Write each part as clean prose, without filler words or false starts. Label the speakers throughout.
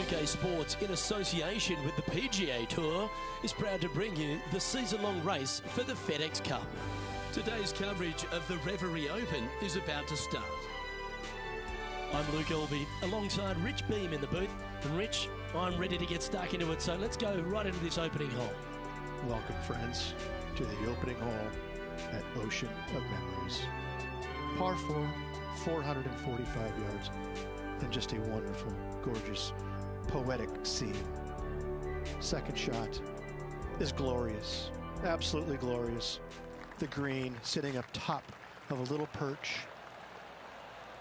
Speaker 1: 2K Sports, in association with the PGA Tour, is proud to bring you the season-long race for the FedEx Cup. Today's coverage of the Reverie Open is about to start. I'm Luke Elvey, alongside Rich Beam in the booth. And Rich, I'm ready to get stuck into it, so let's go right into this opening hole.
Speaker 2: Welcome, friends, to the opening hole at Ocean of Memories. Par 4, 445 yards, and just a wonderful, gorgeous, poetic scene. Second shot is glorious, absolutely glorious. The green sitting up top of a little perch.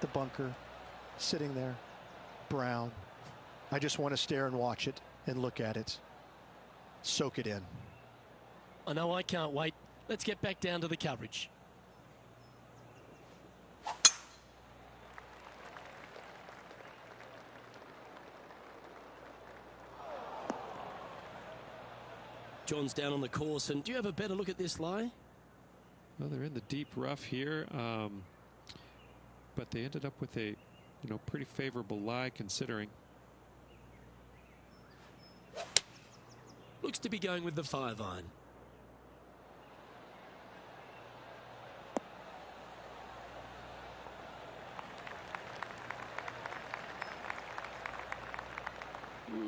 Speaker 2: The bunker sitting there, brown. I just want to stare and watch it and look at it. Soak it in.
Speaker 1: I know I can't wait. Let's get back down to the coverage. John's down on the course, and do you have a better look at this lie?
Speaker 3: Well, they're in the deep rough here, but they ended up with a, pretty favorable lie considering.
Speaker 1: Looks to be going with the 5-iron.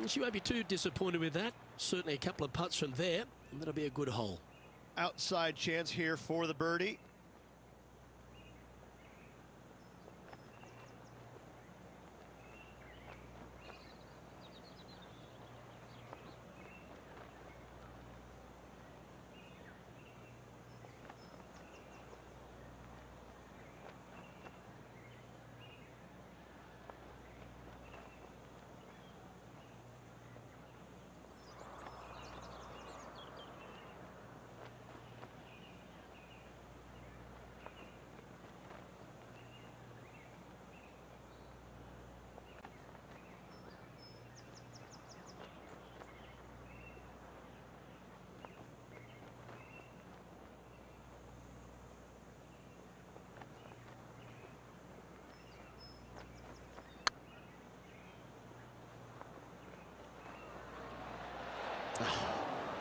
Speaker 1: She won't be too disappointed with that. Certainly a couple of putts from there, and that'll be a good hole.
Speaker 2: Outside chance here for the birdie.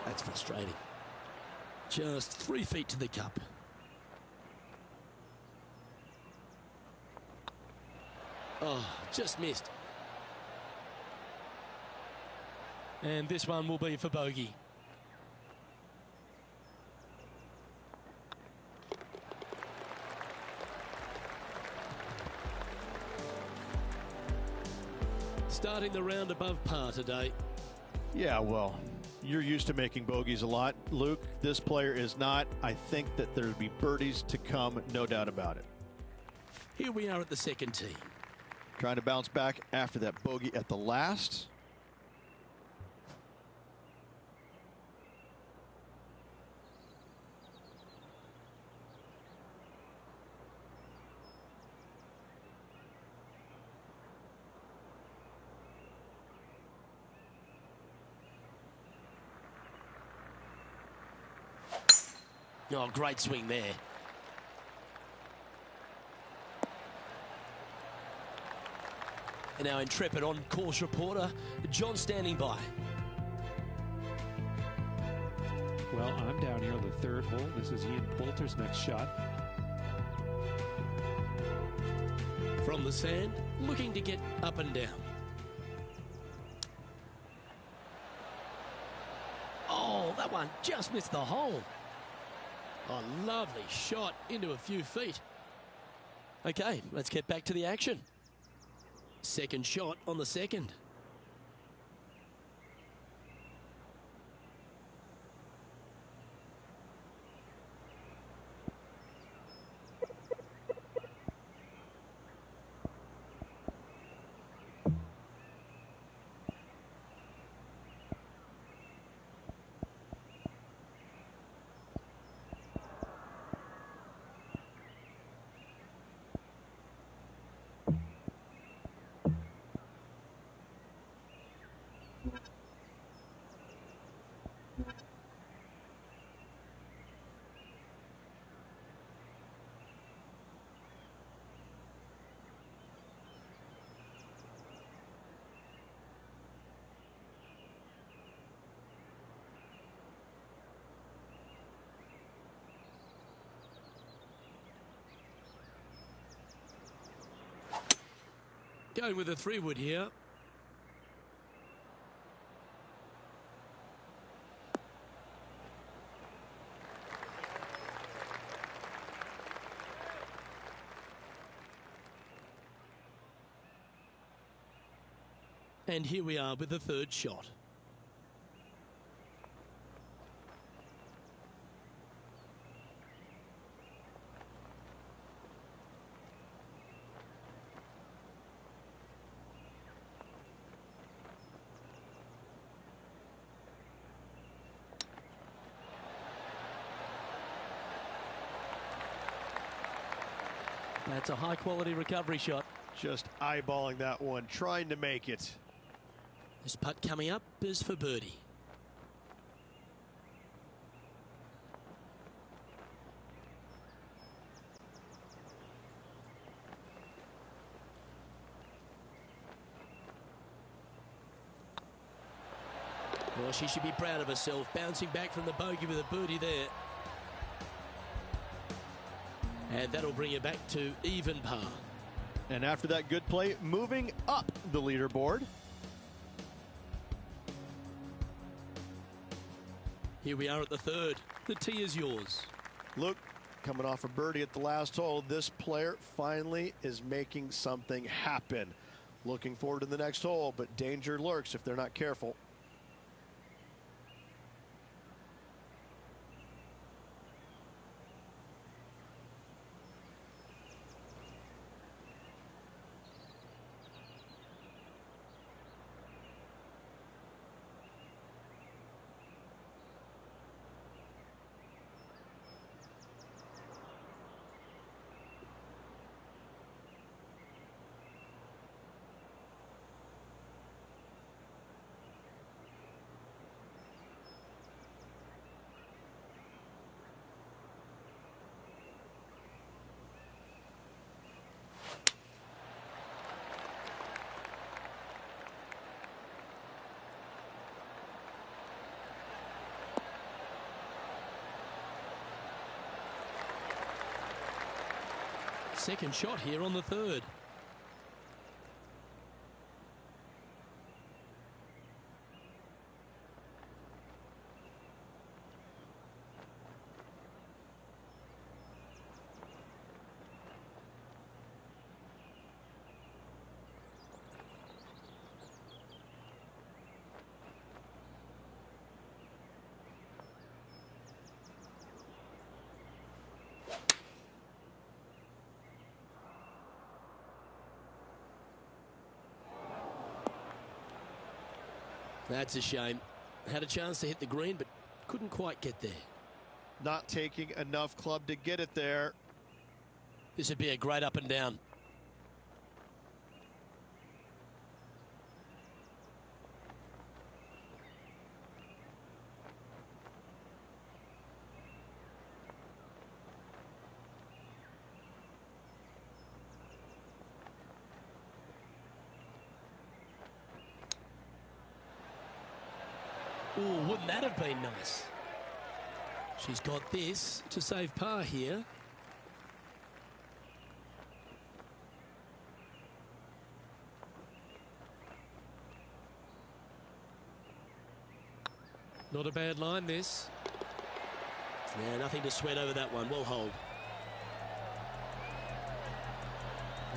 Speaker 1: That's frustrating. Just 3 feet to the cup. Oh, just missed. And this one will be for bogey. Starting the round above par today.
Speaker 2: Yeah, well, you're used to making bogeys a lot, Luke. This player is not. I think that there'll be birdies to come, no doubt about it.
Speaker 1: Here we are at the second tee.
Speaker 2: Trying to bounce back after that bogey at the last.
Speaker 1: Oh, great swing there. And our intrepid on-course reporter, John, standing by.
Speaker 3: Well, I'm down here on the third hole. This is Ian Poulter's next shot.
Speaker 1: From the sand, looking to get up and down. Oh, that one just missed the hole. A lovely shot into a few feet. Okay, let's get back to the action. Second shot on the second. Going with a 3-wood here. And here we are with the third shot. That's a high-quality recovery shot.
Speaker 4: Just eyeballing that one, trying to make it.
Speaker 1: This putt coming up is for birdie. Well, she should be proud of herself, bouncing back from the bogey with a birdie there. And that'll bring her back to even par.
Speaker 4: And after that good play, moving up the leaderboard.
Speaker 1: Here we are at the third. The tee is yours.
Speaker 4: Look, coming off a birdie at the last hole, this player finally is making something happen. Looking forward to the next hole, but danger lurks if they're not careful.
Speaker 1: Second shot here on the third. That's a shame. Had a chance to hit the green, but couldn't quite get there.
Speaker 4: Not taking enough club to get it there.
Speaker 1: This would be a great up and down. Oh, wouldn't that have been nice? She's got this to save par here. Not a bad line, this. Yeah, nothing to sweat over that one. Well hold.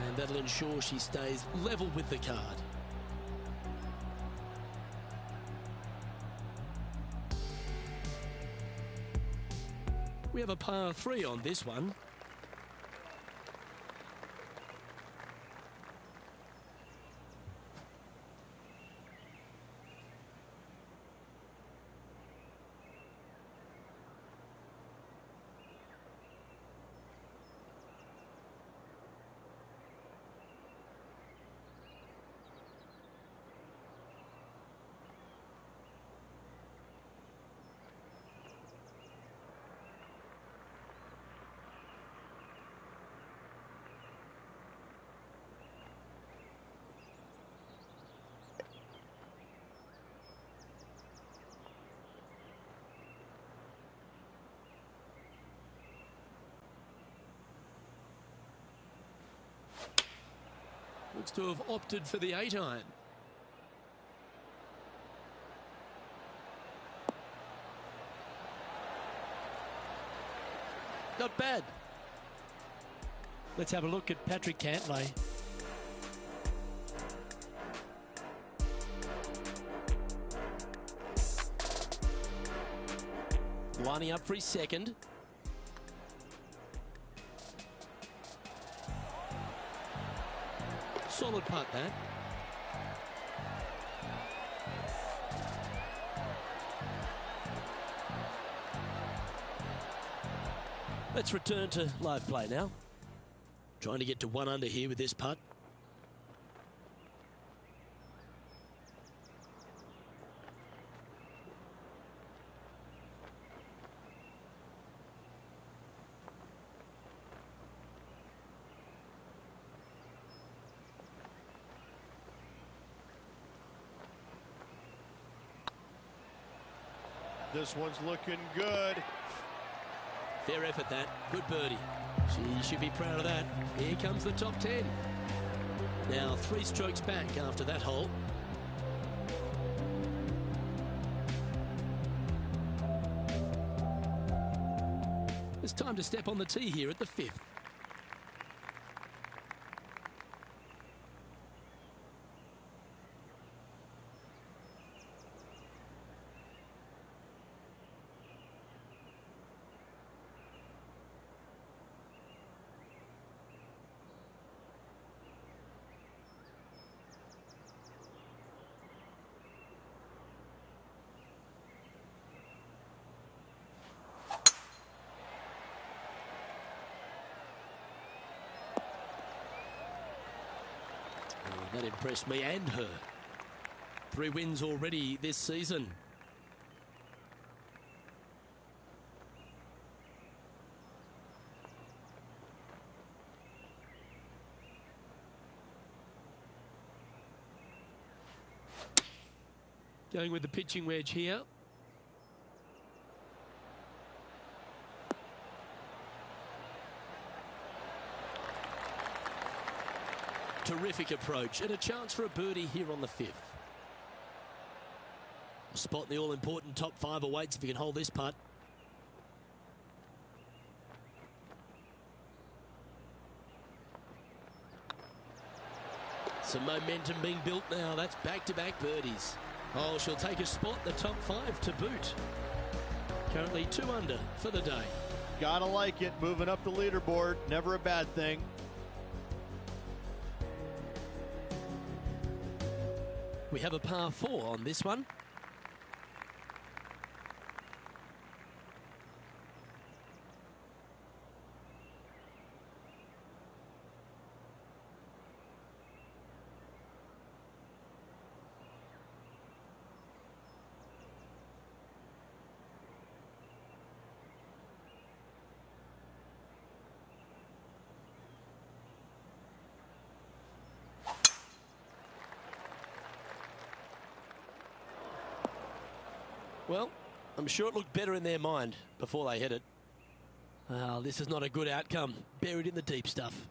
Speaker 1: And that'll ensure she stays level with the card. We have a par 3 on this one. Looks to have opted for the 8-iron. Not bad. Let's have a look at Patrick Cantlay. Lining up for his second. Solid putt, that. Let's return to live play now. Trying to get to 1 under here with this putt.
Speaker 4: This one's looking good.
Speaker 1: Fair effort, that. Good birdie. She should be proud of that. Here comes the top 10. Now 3 strokes back after that hole. It's time to step on the tee here at the 5th. That impressed me and her. 3 wins already this season. Going with the pitching wedge here. Terrific approach and a chance for a birdie here on the 5th. A spot in the all-important top 5 awaits if you can hold this putt. Some momentum being built now. That's back-to-back birdies. Oh, she'll take a spot in the top 5 to boot. Currently 2 under for the day.
Speaker 4: Gotta like it. Moving up the leaderboard. Never a bad thing.
Speaker 1: We have a par 4 on this one. Well, I'm sure it looked better in their mind before they hit it. Oh, this is not a good outcome. Buried in the deep stuff.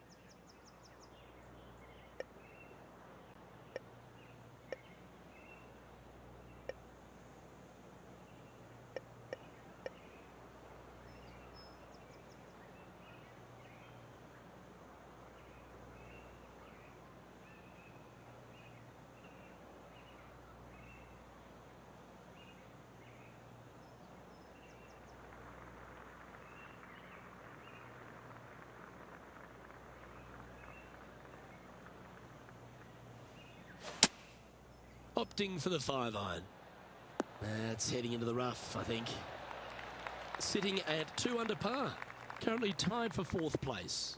Speaker 1: Opting for the 5-iron. That's heading into the rough, I think. Sitting at 2 under par. Currently tied for 4th place.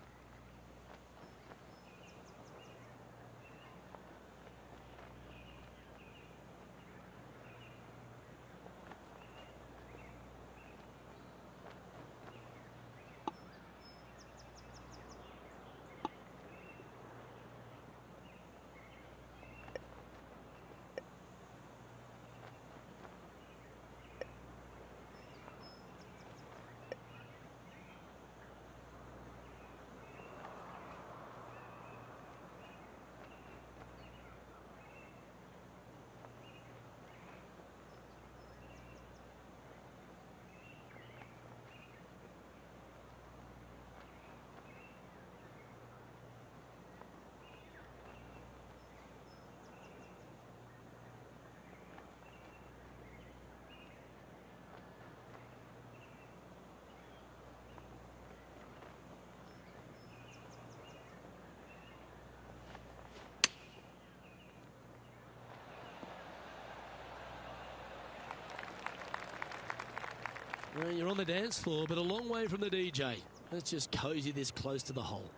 Speaker 1: Well, you're on the dance floor, but a long way from the DJ. Let's just cozy this close to the hole.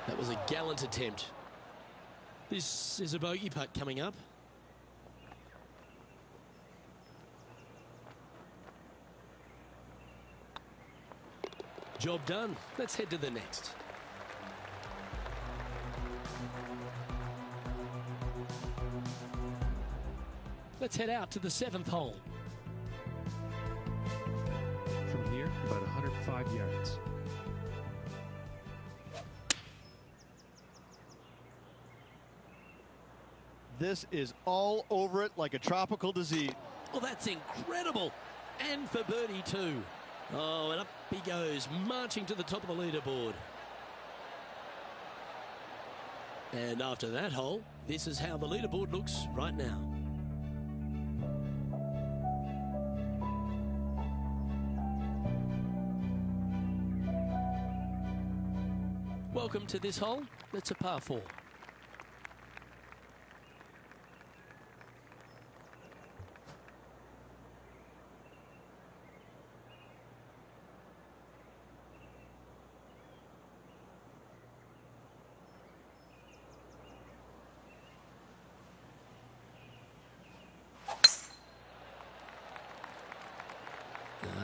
Speaker 1: That was a gallant attempt. This is a bogey putt coming up. Job done. Let's head to the next. Let's head out to the 7th hole.
Speaker 3: From here, about 105 yards.
Speaker 4: This is all over it like a tropical disease.
Speaker 1: Well, that's incredible. And for birdie too. Oh, and up he goes, marching to the top of the leaderboard. And after that hole, this is how the leaderboard looks right now. Welcome to this hole. It's a par 4.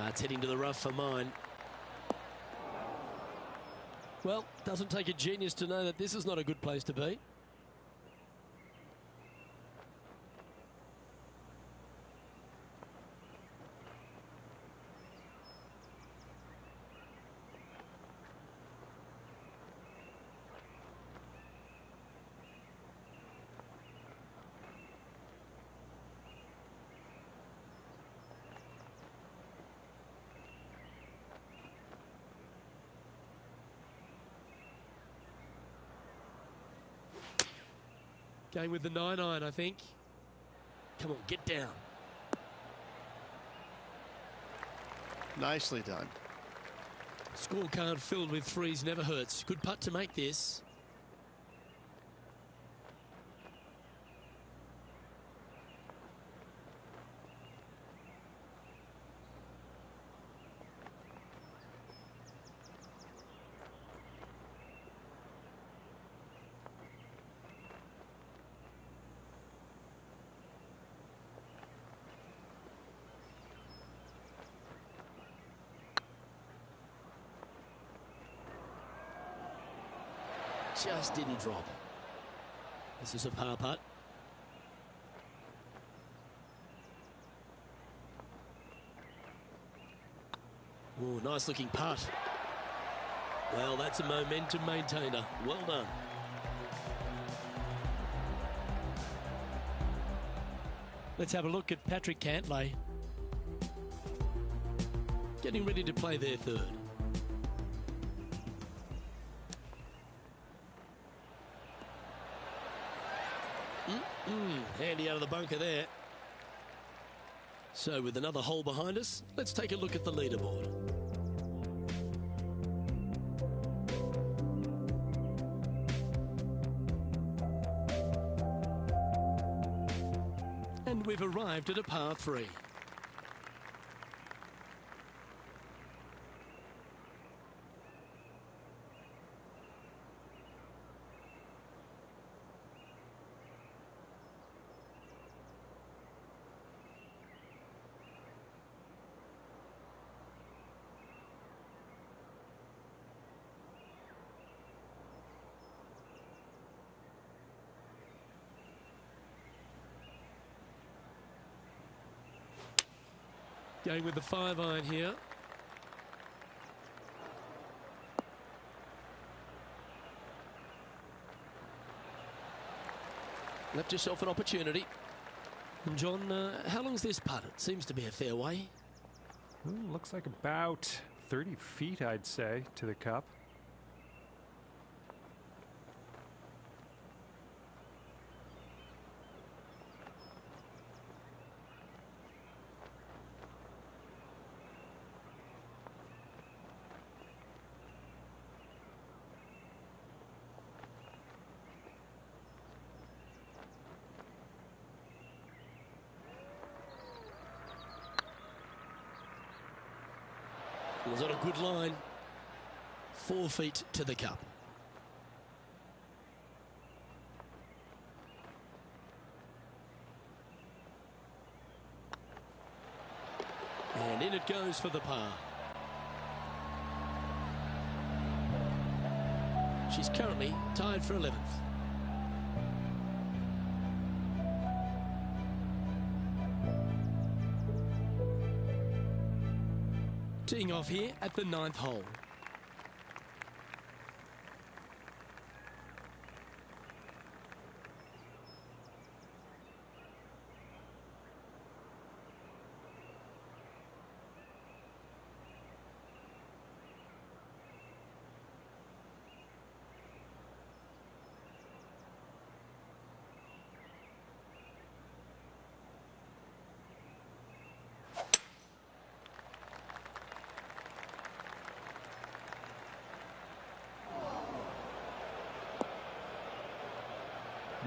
Speaker 1: It's heading to the rough for mine. Well, doesn't take a genius to know that this is not a good place to be. Going with the 9-iron, I think. Come on, get down.
Speaker 4: Nicely done.
Speaker 1: Scorecard filled with threes never hurts. Good putt to make this. Just didn't drop. This is a par putt. Oh, nice looking putt. Well, that's a momentum maintainer. Well done. Let's have a look at Patrick Cantlay. Getting ready to play their third. Handy out of the bunker there. So with another hole behind us, let's take a look at the leaderboard. And we've arrived at a par 3. Going with the 5-iron here. Left yourself an opportunity. And John, how long's this putt? It seems to be a fair way.
Speaker 3: Looks like about 30 feet, I'd say, to the cup.
Speaker 1: It was on a good line. 4 feet to the cup. And in it goes for the par. She's currently tied for 11th. Teeing off here at the 9th hole.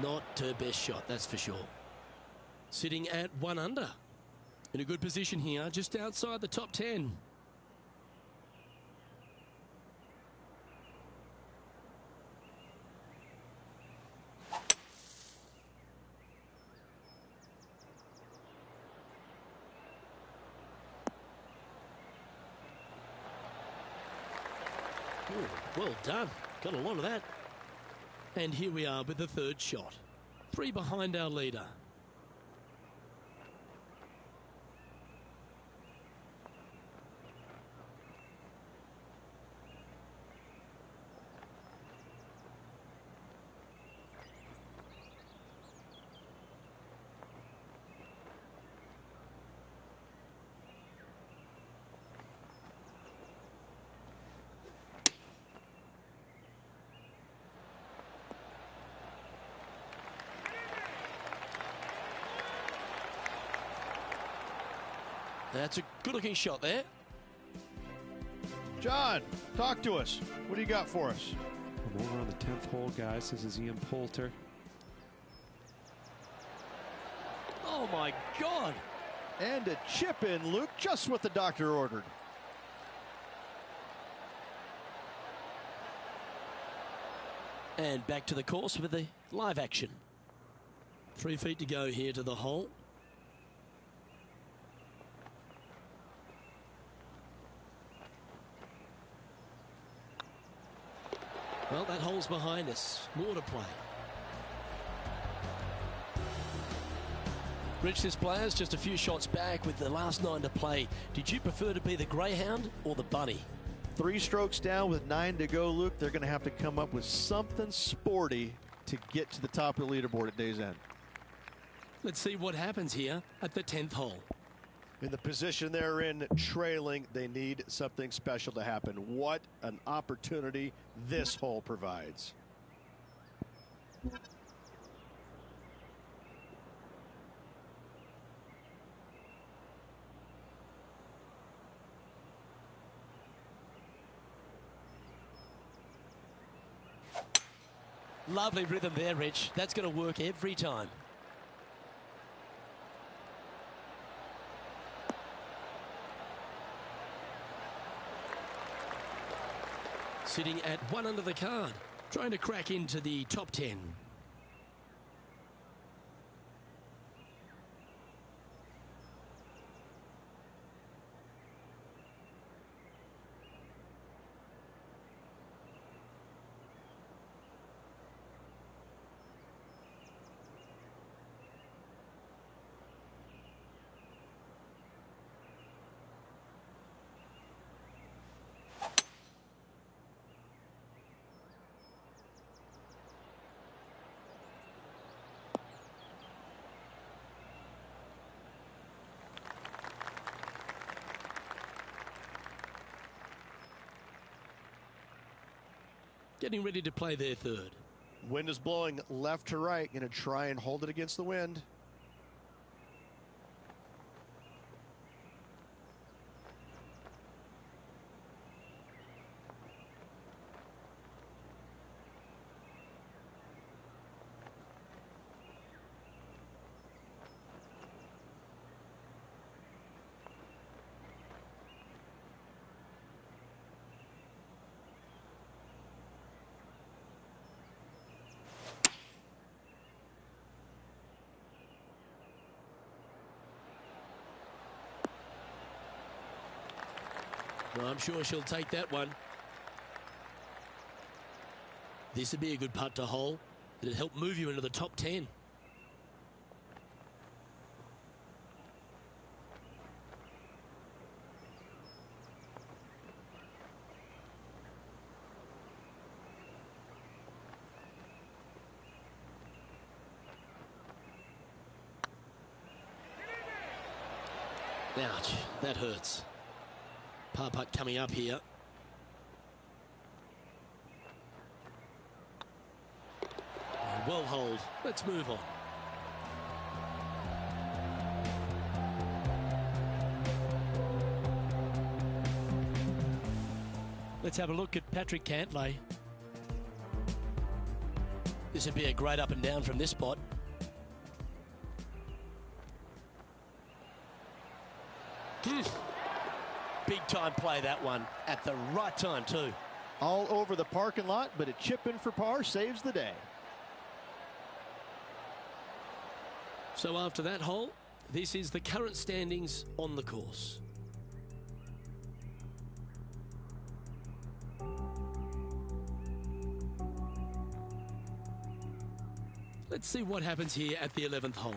Speaker 1: Not her best shot, that's for sure. Sitting at 1 under. In a good position here, just outside the top 10. Ooh, well done. Got a lot of that. And here we are with the 3rd shot. 3 behind our leader. That's a good-looking shot there.
Speaker 4: John, talk to us. What do you got for us?
Speaker 3: I'm over on the 10th hole, guys. This is Ian Poulter.
Speaker 1: Oh, my God.
Speaker 4: And a chip in, Luke, just what the doctor ordered.
Speaker 1: And back to the course with the live action. 3 feet to go here to the hole. Well, that hole's behind us. More to play. Rich, this player's just a few shots back with the last 9 to play. Did you prefer to be the greyhound or the bunny?
Speaker 4: 3 strokes down with 9 to go, Luke. They're going to have to come up with something sporty to get to the top of the leaderboard at day's end.
Speaker 1: Let's see what happens here at the 10th hole.
Speaker 4: In the position they're in, trailing, they need something special to happen. What an opportunity this hole provides.
Speaker 1: Lovely rhythm there, Rich. That's going to work every time. Sitting at 1 under the card, trying to crack into the top 10. Getting ready to play their 3rd.
Speaker 4: Wind is blowing left to right. Going to try and hold it against the wind.
Speaker 1: Well, I'm sure she'll take that one. This would be a good putt to hole. It'd help move you into the top 10. Ouch, that hurts. Par putt coming up here. Well hold. Let's move on. Let's have a look at Patrick Cantlay. This would be a great up and down from this spot. Big time play, that one, at the right time too.
Speaker 4: All over the parking lot, but a chip in for par saves the day.
Speaker 1: So after that hole, this is the current standings on the course. Let's see what happens here at the 11th hole.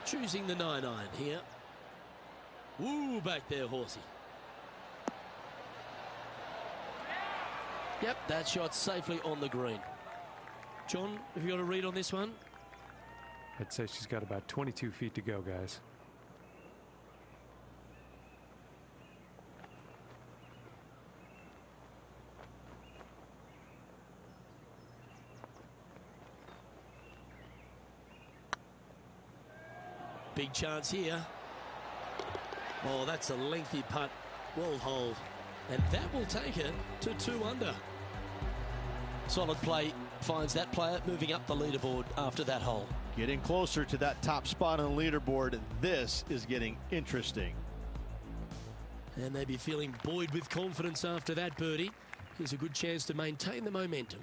Speaker 1: Choosing the 9-iron here. Woo, back there, horsey. Yep, that shot safely on the green. John, have you got a read on this one?
Speaker 3: I'd say she's got about 22 feet to go, guys.
Speaker 1: Big chance here. Oh, that's a lengthy putt. Well hold. And that will take her to 2 under. Solid play finds that player moving up the leaderboard after that hole.
Speaker 4: Getting closer to that top spot on the leaderboard. This is getting interesting.
Speaker 1: And they'd be feeling buoyed with confidence after that birdie. Here's a good chance to maintain the momentum.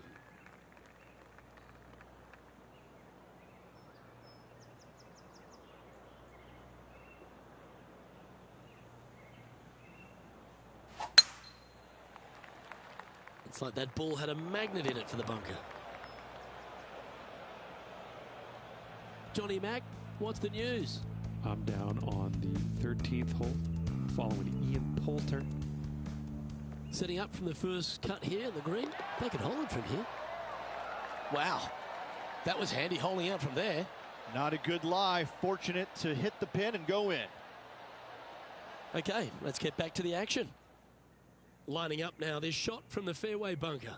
Speaker 1: It's like that ball had a magnet in it for the bunker. Johnny Mack, what's the news?
Speaker 3: I'm down on the 13th hole, following Ian Poulter.
Speaker 1: Setting up from the first cut here in the green. They can hold it from here. Wow, that was handy holding out from there.
Speaker 4: Not a good lie. Fortunate to hit the pin and go in.
Speaker 1: Okay, let's get back to the action. Lining up now, this shot from the fairway bunker.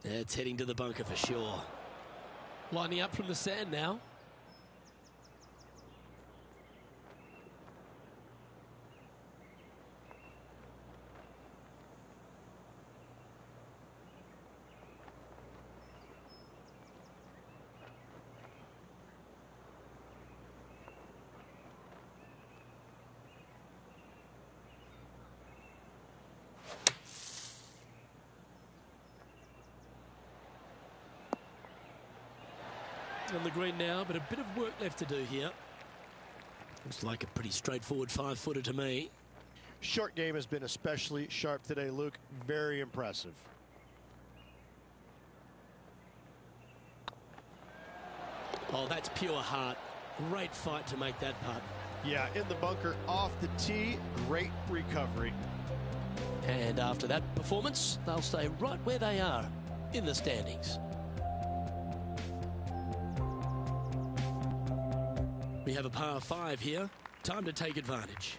Speaker 1: It's heading to the bunker for sure. Lining up from the sand now. On the green now, but a bit of work left to do here. Looks like a pretty straightforward 5-footer to me.
Speaker 4: Short game has been especially sharp today, Luke. Very impressive.
Speaker 1: Oh, that's pure heart. Great fight to make that putt.
Speaker 4: Yeah, in the bunker, off the tee, great recovery.
Speaker 1: And after that performance, they'll stay right where they are in the standings. We have a par 5 here. Time to take advantage.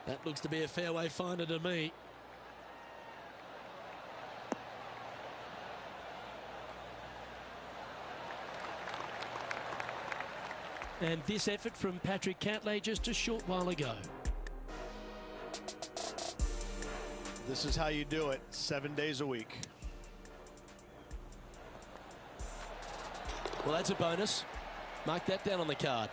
Speaker 1: That looks to be a fairway finder to me. And this effort from Patrick Cantlay just a short while ago.
Speaker 4: This is how you do it 7 days a week.
Speaker 1: Well, that's a bonus. Mark that down on the card.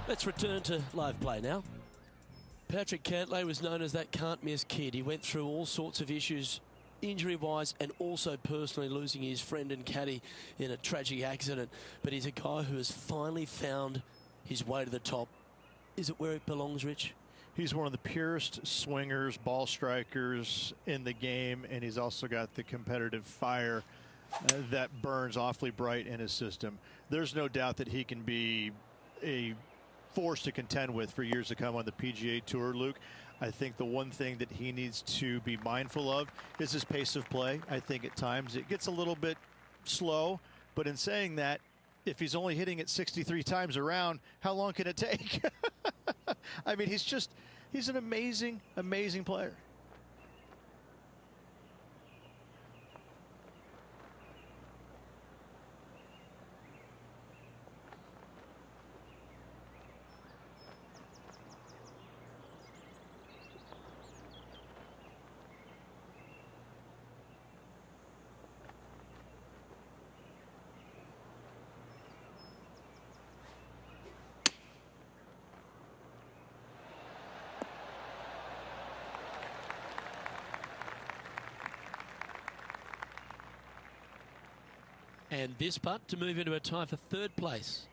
Speaker 1: Let's return to live play now. Patrick Cantlay was known as that can't-miss kid. He went through all sorts of issues injury-wise and also personally losing his friend and caddy in a tragic accident. But he's a guy who has finally found his way to the top. Is it where it belongs, Rich?
Speaker 4: He's one of the purest swingers, ball strikers in the game, and he's also got the competitive fire that burns awfully bright in his system. There's no doubt that he can be a force to contend with for years to come on the PGA Tour, Luke. I think the one thing that he needs to be mindful of is his pace of play. I think at times it gets a little bit slow, but in saying that, if he's only hitting it 63 times around, how long can it take? I mean, he's an amazing, amazing player.
Speaker 1: And this putt to move into a tie for third place.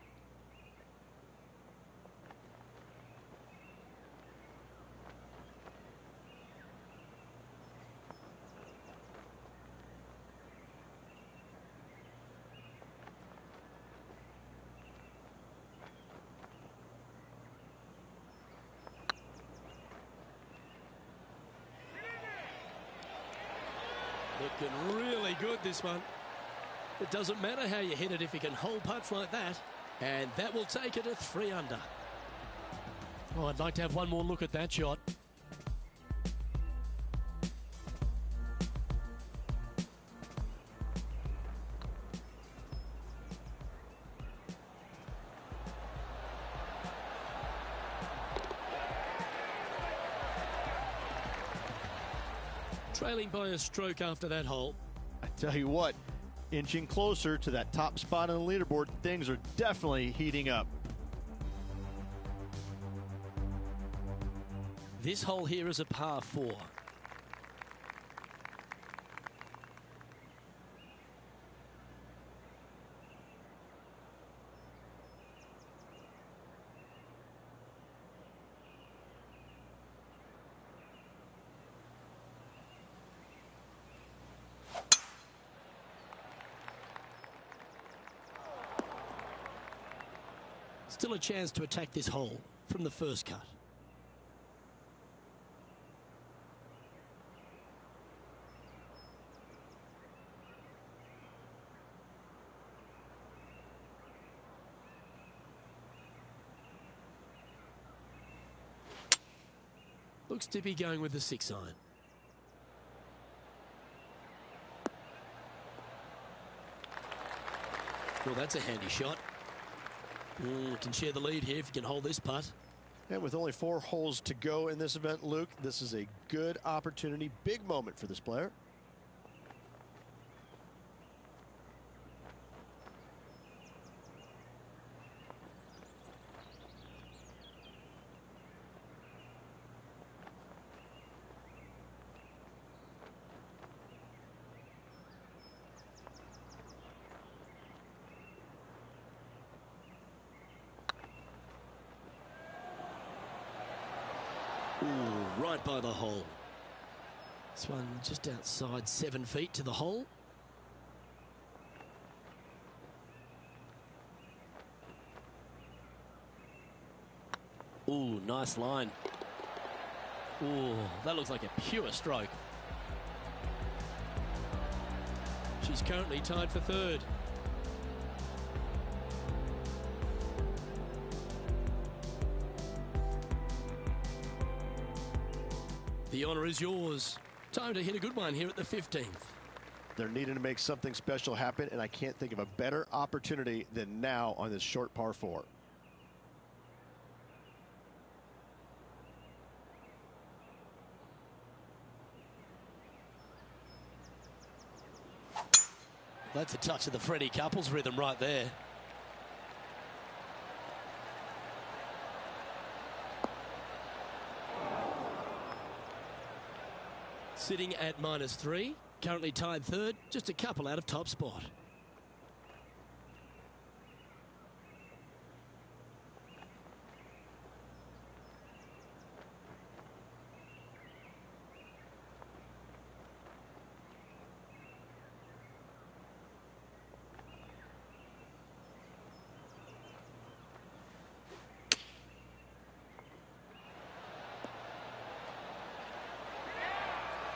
Speaker 1: Looking really good, this one. It doesn't matter how you hit it if you can hold putts like that. And that will take it a 3 under. Oh, I'd like to have one more look at that shot. Trailing by a stroke after that hole.
Speaker 4: I tell you what, inching closer to that top spot on the leaderboard, things are definitely heating up.
Speaker 1: This hole here is a par 4. Still a chance to attack this hole from the first cut. Looks to be going with the 6 iron. Well, that's a handy shot. Can share the lead here if you can hold this putt.
Speaker 4: And with only 4 holes to go in this event, Luke, this is a good opportunity, big moment for this player.
Speaker 1: Ooh, right by the hole. This one just outside 7 feet to the hole. Ooh, nice line. Ooh, that looks like a pure stroke. She's currently tied for third. The honour is yours. Time to hit a good one here at the 15th.
Speaker 5: They're needing to make something special happen, and I can't think of a better opportunity than now on this short par 4.
Speaker 1: That's a touch of the Freddie Couples rhythm right there. Sitting at -3, currently tied third, just a couple out of top spot.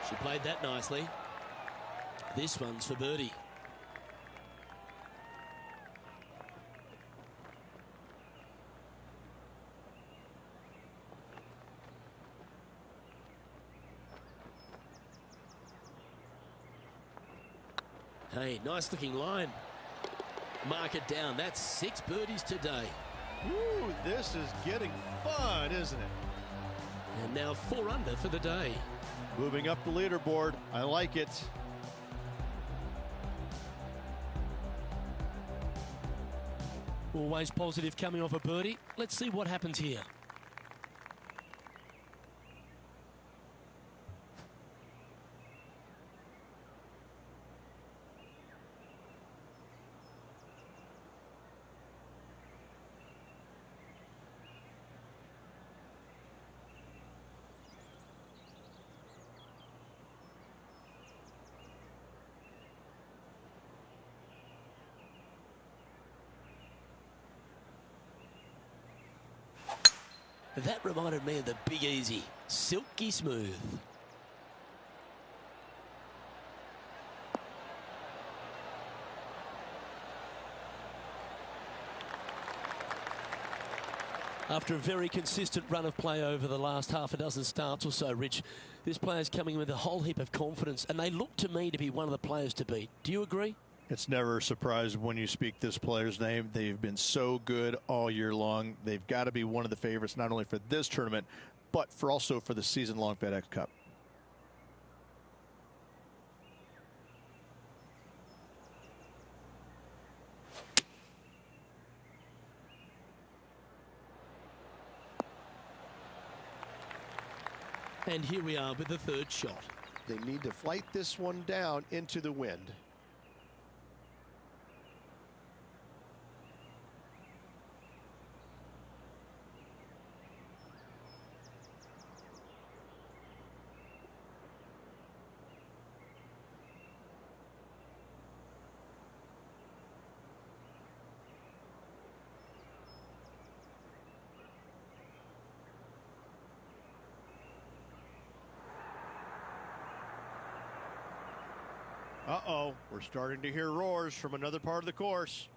Speaker 1: She played that nicely. This one's for birdie. Hey, nice looking line. Mark it down. That's 6 birdies today.
Speaker 5: Ooh, this is getting fun, isn't it?
Speaker 1: And now 4 under for the day.
Speaker 5: Moving up the leaderboard. I like it.
Speaker 1: Always positive coming off a birdie. Let's see what happens here. That reminded me of the Big Easy. Silky smooth. After a very consistent run of play over the last half a dozen starts or so, Rich, this player's coming with a whole heap of confidence, and they look to me to be one of the players to beat. Do you agree?
Speaker 4: It's never a surprise when you speak this player's name. They've been so good all year long. They've got to be one of the favorites, not only for this tournament, but also for the season-long FedEx Cup.
Speaker 1: And here we are with the 3rd shot.
Speaker 5: They need to flight this one down into the wind. Uh-oh, we're starting to hear roars from another part of the course.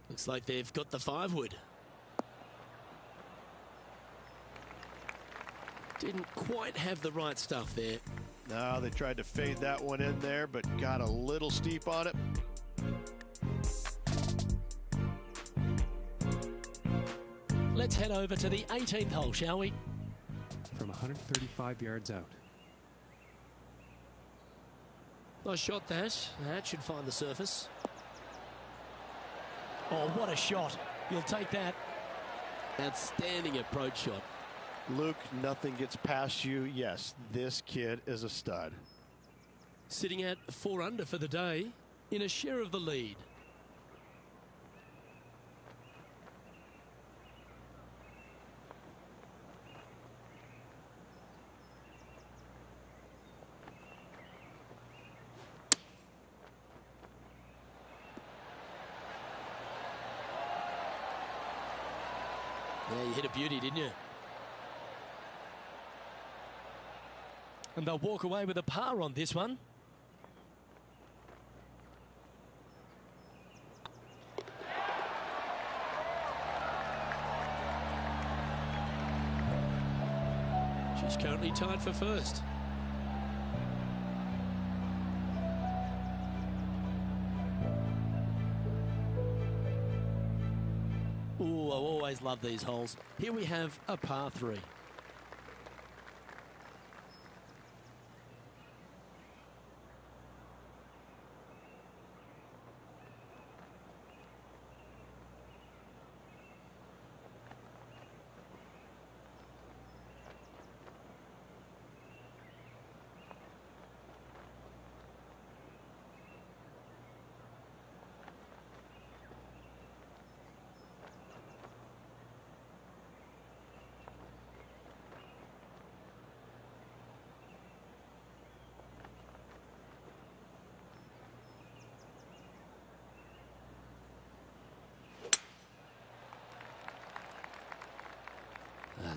Speaker 1: Looks like they've got the 5-wood. Didn't quite have the right stuff there.
Speaker 5: No, they tried to fade that one in there, but got a little steep on it.
Speaker 1: Let's head over to the 18th hole, shall we?
Speaker 3: From 135 yards out.
Speaker 1: Nice shot, that. That should find the surface. Oh, what a shot. You'll take that. Outstanding approach shot.
Speaker 5: Luke, nothing gets past you. Yes, this kid is a stud.
Speaker 1: Sitting at 4 under for the day in a share of the lead. Yeah, you hit a beauty, didn't you? And they'll walk away with a par on this one. already tied for first. Ooh, I always love these holes. Here we have a par 3.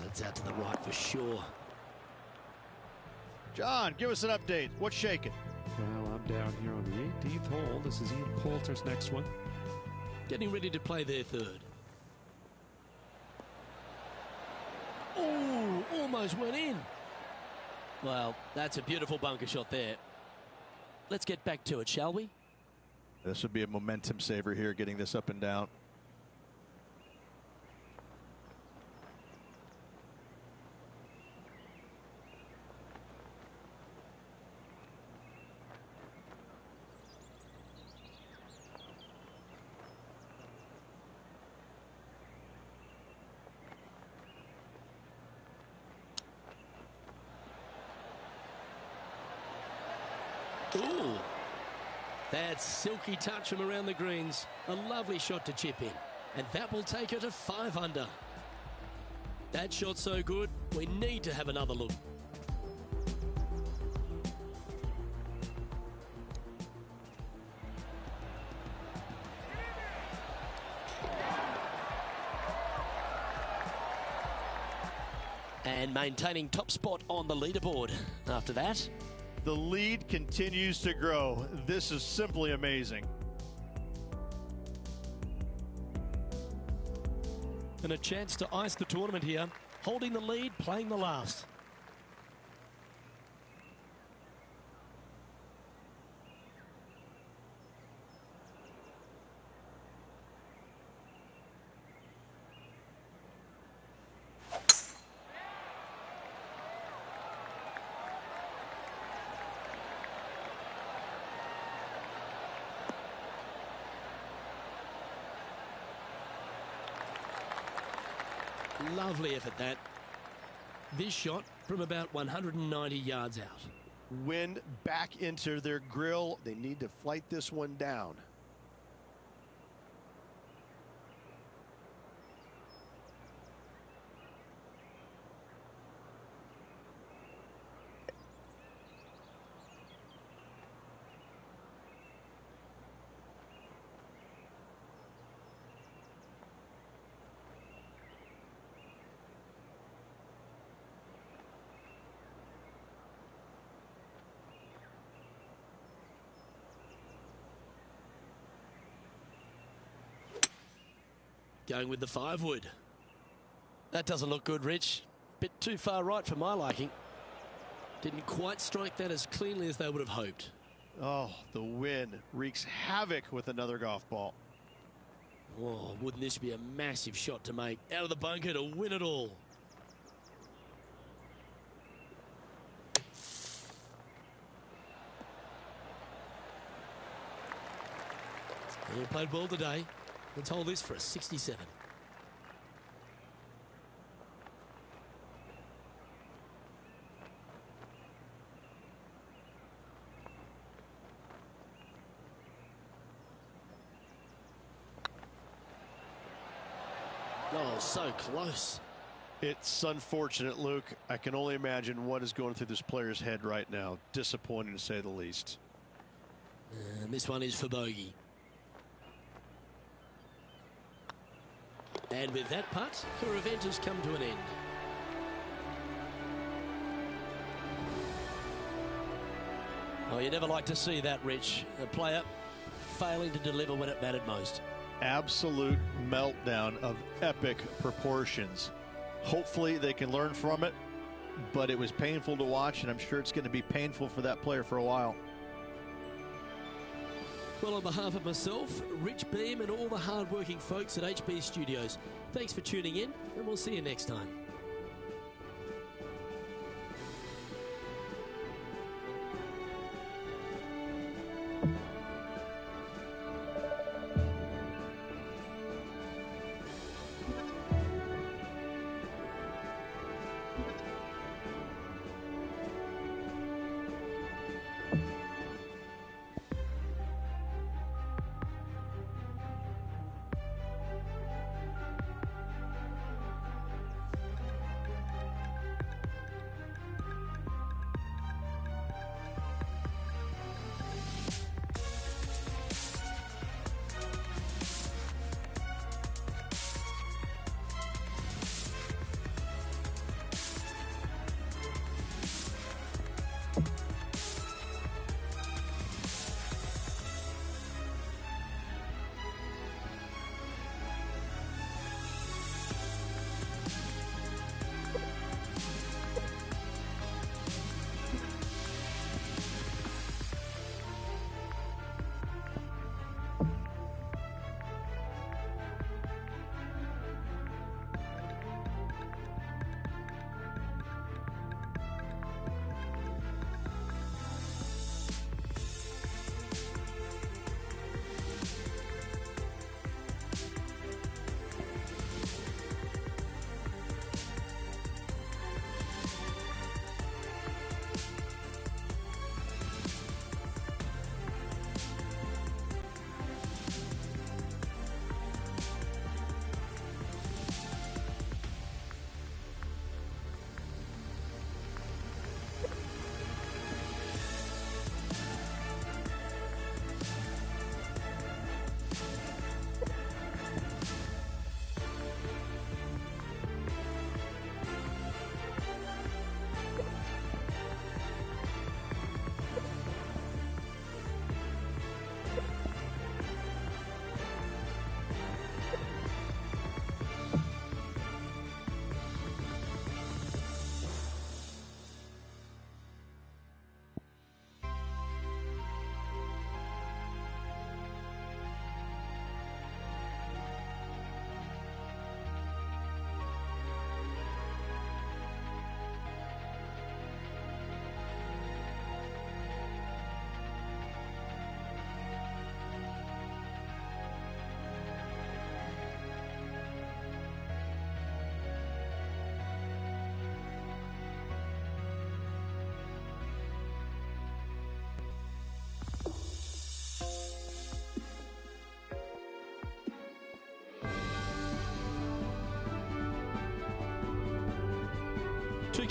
Speaker 1: That's out to the right for sure.
Speaker 4: John, give us an update. What's shaking?
Speaker 3: Well, I'm down here on the 18th hole. This is Ian Poulter's next one.
Speaker 1: Getting ready to play their third. Oh, almost went in. Well, that's a beautiful bunker shot there. Let's get back to it, shall we?
Speaker 4: This would be a momentum saver here, getting this up and down.
Speaker 1: Ooh, that's silky touch from around the greens. A lovely shot to chip in. And that will take her to 5 under. That shot's so good, we need to have another look. And maintaining top spot on the leaderboard after that.
Speaker 4: The lead continues to grow. This is simply amazing.
Speaker 1: And a chance to ice the tournament here. Holding the lead, playing the last. Lovely effort that. This shot from about 190 yards out.
Speaker 5: Wind back into their grill. They need to flight this one down.
Speaker 1: Going with the 5-wood. That doesn't look good, Rich. Bit too far right for my liking. Didn't quite strike that as cleanly as they would have hoped.
Speaker 4: Oh, the wind wreaks havoc with another golf ball.
Speaker 1: Oh, wouldn't this be a massive shot to make out of the bunker to win it all? He played well today. Let's hold this for a 67. Oh, so close.
Speaker 4: It's unfortunate, Luke. I can only imagine what is going through this player's head right now. Disappointing, to say the least.
Speaker 1: And this one is for bogey. And with that putt, her event has come to an end. Oh, you never like to see that, Rich. A player failing to deliver when it mattered most.
Speaker 4: Absolute meltdown of epic proportions. Hopefully they can learn from it but it was painful to watch, and I'm sure it's going to be painful for that player for a while.
Speaker 1: Well, on behalf of myself, Rich Beam, and all the hard-working folks at HB Studios, thanks for tuning in, and we'll see you next time.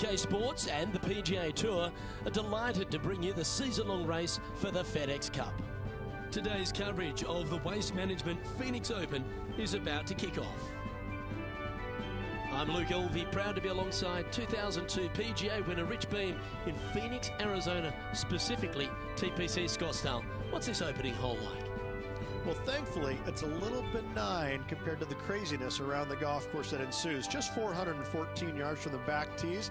Speaker 1: UK Sports and the PGA Tour are delighted to bring you the season-long race for the FedEx Cup. Today's coverage of the Waste Management Phoenix Open is about to kick off. I'm Luke Elvey, proud to be alongside 2002 PGA winner Rich Beam in Phoenix, Arizona, specifically TPC Scottsdale. What's this opening hole like?
Speaker 2: Well, thankfully, it's a little benign compared to the craziness around the golf course that ensues. Just 414 yards from the back tees.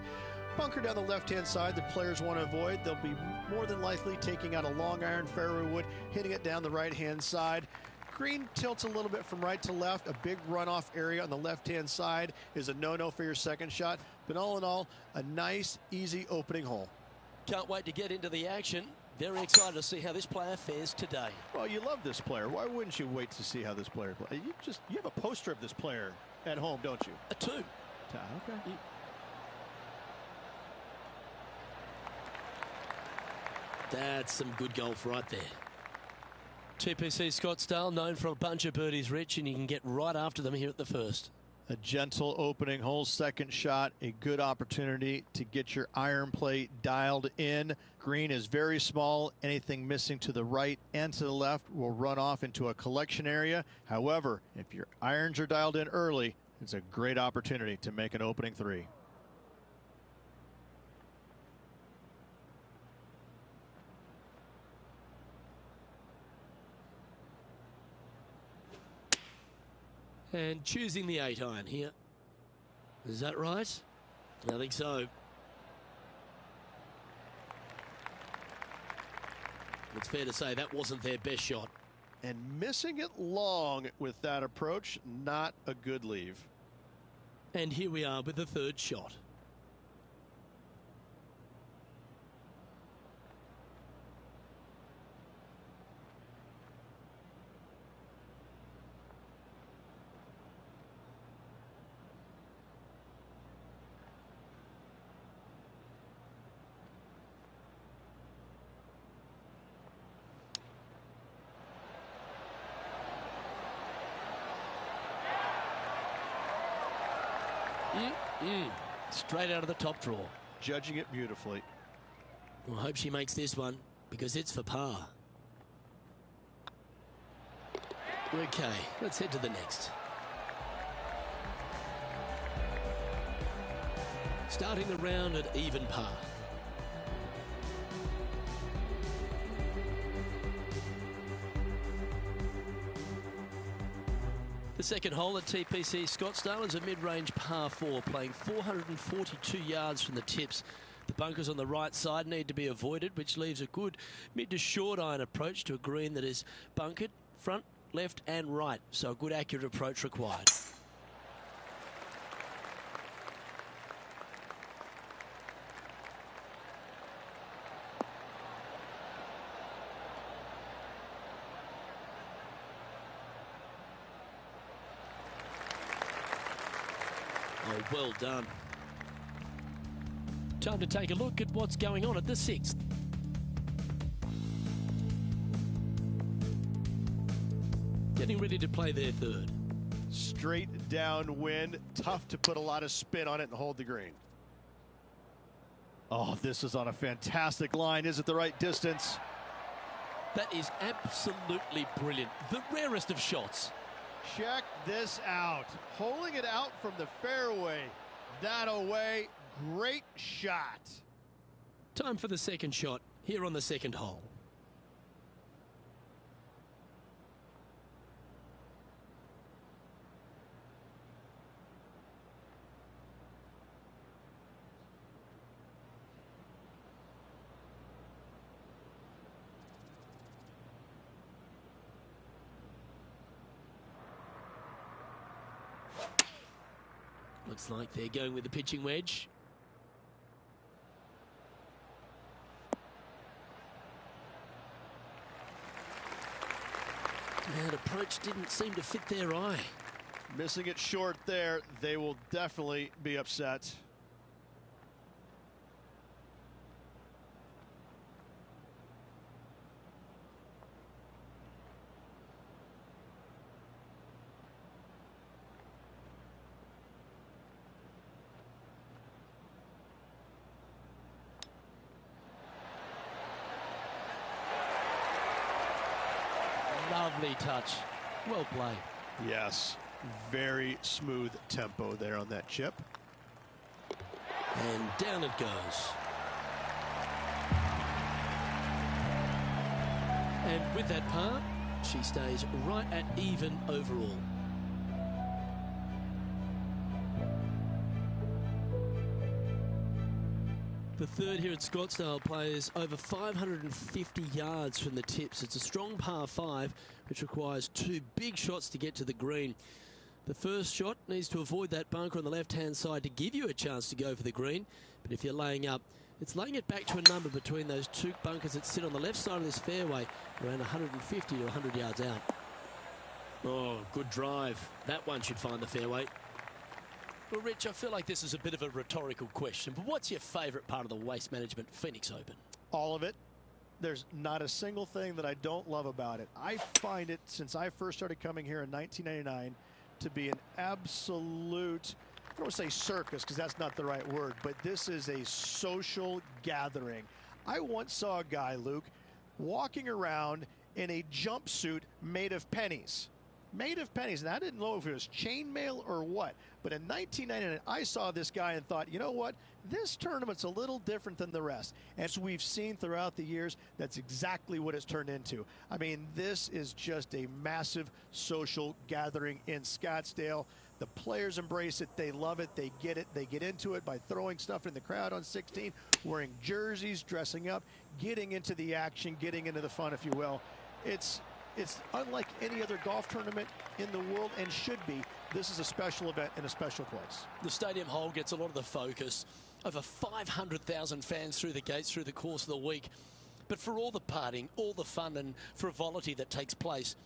Speaker 2: Bunker down the left-hand side, the players want to avoid. They'll be more than likely taking out a long iron fairway wood, hitting it down the right-hand side. Green tilts a little bit from right to left. A big runoff area on the left-hand side is a no-no for your second shot. But all in all, a nice, easy opening hole.
Speaker 1: Can't wait to get into the action. Very excited to see how this player fares today.
Speaker 4: Well, you love this player. Why wouldn't you wait to see how this player plays? You have a poster of this player at home, don't you?
Speaker 1: A two.
Speaker 4: Okay.
Speaker 1: That's some good golf right there. TPC Scottsdale, known for a bunch of birdies, Rich, and you can get right after them here at the first.
Speaker 4: A gentle opening hole, second shot, a good opportunity to get your iron play dialed in. Green is very small. Anything missing to the right and to the left will run off into a collection area. However, if your irons are dialed in early, it's a great opportunity to make an opening three.
Speaker 1: And choosing the 8 iron here. Is that right? I think so. It's fair to say that wasn't their best shot.
Speaker 5: And missing it long with that approach, not a good leave.
Speaker 1: And here we are with the third shot. Straight out of the top draw.
Speaker 5: Judging it beautifully.
Speaker 1: Well, I hope she makes this one because it's for par. Okay, let's head to the next. Starting the round at even par. The second hole at TPC Scottsdale is a mid-range par 4, playing 442 yards from the tips. The bunkers on the right side need to be avoided, which leaves a good mid to short iron approach to a green that is bunkered front, left and right. So a good accurate approach required. Oh, well done. Time to take a look at what's going on at the sixth. Getting ready to play their third.
Speaker 5: Straight downwind, tough to put a lot of spin on it and hold the green. Oh, this is on a fantastic line. Is it the right distance?
Speaker 1: That is absolutely brilliant. The rarest of shots.
Speaker 5: Check this out. Holding it out from the fairway. That away. Great shot.
Speaker 1: Time for the second shot here on the second hole. Looks like they're going with the pitching wedge. That approach didn't seem to fit their eye.
Speaker 5: Missing it short there. They will definitely be upset.
Speaker 1: Lovely touch. Well played.
Speaker 5: Yes, very smooth tempo there on that chip.
Speaker 1: And down it goes. And with that par, she stays right at even overall. The third here at Scottsdale plays over 550 yards from the tips. It's a strong par 5, which requires 2 big shots to get to the green. The first shot needs to avoid that bunker on the left-hand side to give you a chance to go for the green. But if you're laying up, it's laying it back to a number between those 2 bunkers that sit on the left side of this fairway, around 150 to 100 yards out. Oh, good drive. That one should find the fairway. Well, Rich, I feel like this is a bit of a rhetorical question, but what's your favourite part of the Waste Management Phoenix Open?
Speaker 4: All of it. There's not a single thing that I don't love about it. I find it, since I first started coming here in 1999, to be an absolute, I don't want to say circus because that's not the right word, but this is a social gathering. I once saw a guy, Luke, walking around in a jumpsuit made of pennies. Made of pennies. And I didn't know if it was chainmail or what. But in 1999, I saw this guy and thought, you know what? This tournament's a little different than the rest. And as we've seen throughout the years, that's exactly what it's turned into. I mean, this is just a massive social gathering in Scottsdale.
Speaker 2: The players embrace it. They love it. They get it. They get into it by throwing stuff in the crowd on 16, wearing jerseys, dressing up, getting into the action, getting into the fun, if you will. It's unlike any other golf tournament in the world, and should be. This is a special event in a special place.
Speaker 1: The stadium hole gets a lot of the focus. Over 500,000 fans through the gates through the course of the week. But for all the partying, all the fun and frivolity that takes place,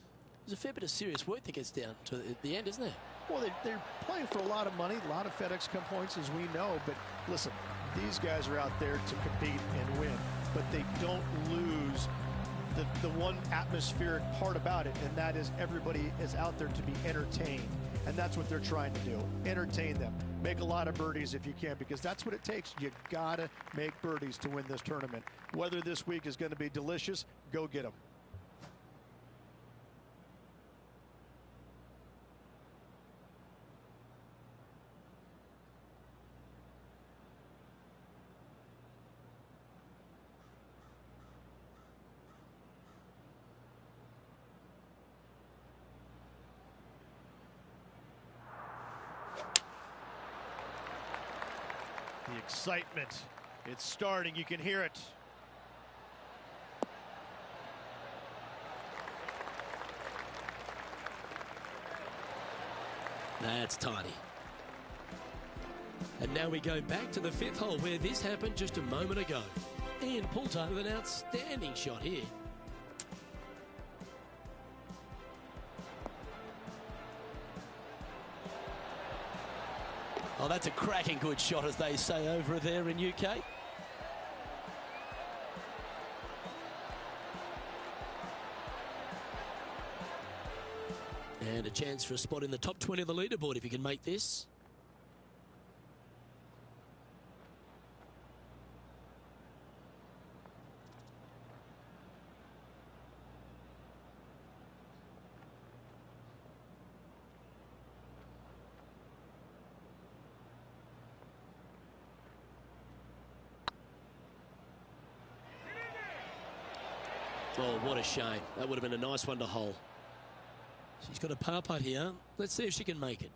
Speaker 1: there's a fair bit of serious work that gets down to the end, isn't there?
Speaker 2: Well, they're playing for a lot of money, a lot of FedEx Cup points, as we know. But listen, these guys are out there to compete and win. But they don't lose the one atmospheric part about it, and that is everybody is out there to be entertained. And that's what they're trying to do, entertain them. Make a lot of birdies if you can, because that's what it takes. You gotta make birdies to win this tournament. Whether this week is going to be delicious, go get them.
Speaker 5: The excitement, it's starting. You can hear it.
Speaker 1: That's tiny. And now we go back to the 5th hole where this happened just a moment ago. Ian Poulter with an outstanding shot here. Oh, that's a cracking good shot, as they say over there in UK. And a chance for a spot in the top 20 of the leaderboard if you can make this. Oh, what a shame. That would have been a nice one to hole. She's got a par putt here. Let's see if she can make it.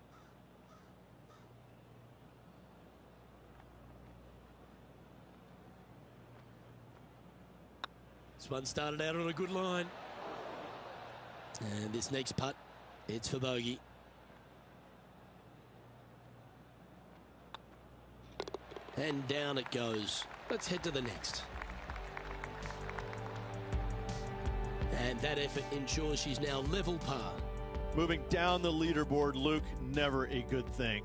Speaker 1: This one started out on a good line. And this next putt, it's for bogey. And down it goes. Let's head to the next. And that effort ensures she's now level par.
Speaker 4: Moving down the leaderboard, Luke, never a good thing.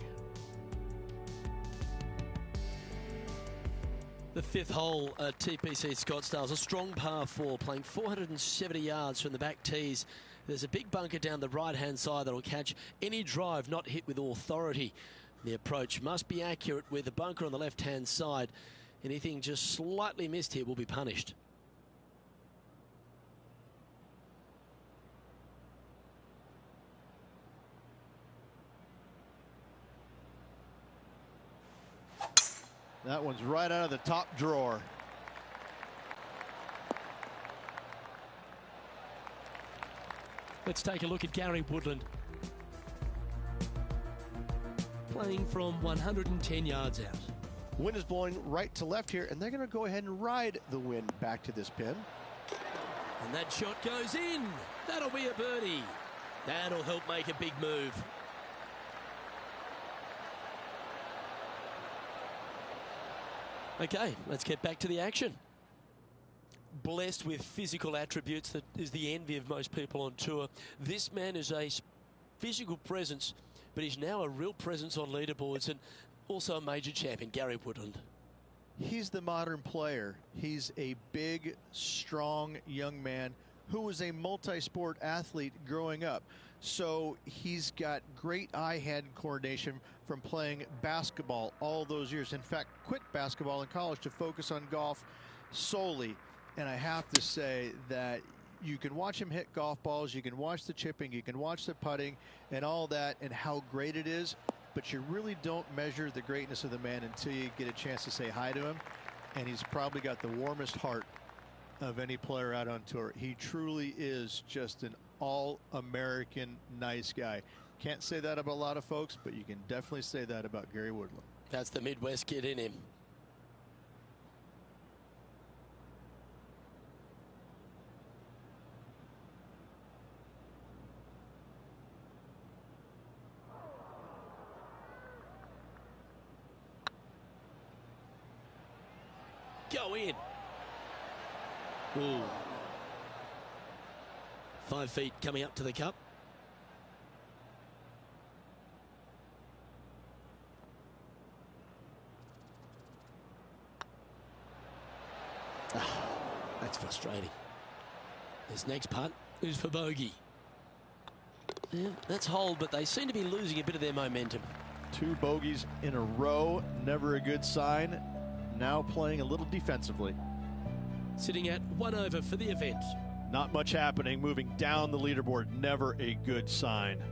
Speaker 1: The 5th hole at TPC Scottsdale's a strong par 4, playing 470 yards from the back tees. There's a big bunker down the right-hand side that'll catch any drive not hit with authority. The approach must be accurate with the bunker on the left-hand side. Anything just slightly missed here will be punished.
Speaker 4: That one's right out of the top drawer.
Speaker 1: Let's take a look at Gary Woodland. Playing from 110 yards out.
Speaker 2: Wind is blowing right to left here, and they're going to go ahead and ride the wind back to this pin.
Speaker 1: And that shot goes in. That'll be a birdie. That'll help make a big move. Okay, let's get back to the action. Blessed with physical attributes that is the envy of most people on tour. This man is a physical presence, but he's now a real presence on leaderboards and also a major champion, Gary Woodland.
Speaker 2: He's the modern player. He's a big, strong young man who was a multi-sport athlete growing up. So he's got great eye-hand coordination from playing basketball all those years. In fact, quit basketball in college to focus on golf solely. And I have to say that you can watch him hit golf balls, you can watch the chipping, you can watch the putting and all that and how great it is, but you really don't measure the greatness of the man until you get a chance to say hi to him. And he's probably got the warmest heart of any player out on tour. He truly is just an all-American nice guy.
Speaker 4: Can't say that about a lot of folks, but you can definitely say that about Gary Woodland.
Speaker 1: That's the Midwest kid in him. Go in. Ooh. 5 feet coming up to the cup. That's frustrating. This next putt is for bogey. Yeah, that's hold, but they seem to be losing a bit of their momentum.
Speaker 4: 2 bogeys in a row, never a good sign. Now playing a little defensively.
Speaker 1: Sitting at 1 over for the event.
Speaker 4: Not much happening, moving down the leaderboard, never a good sign.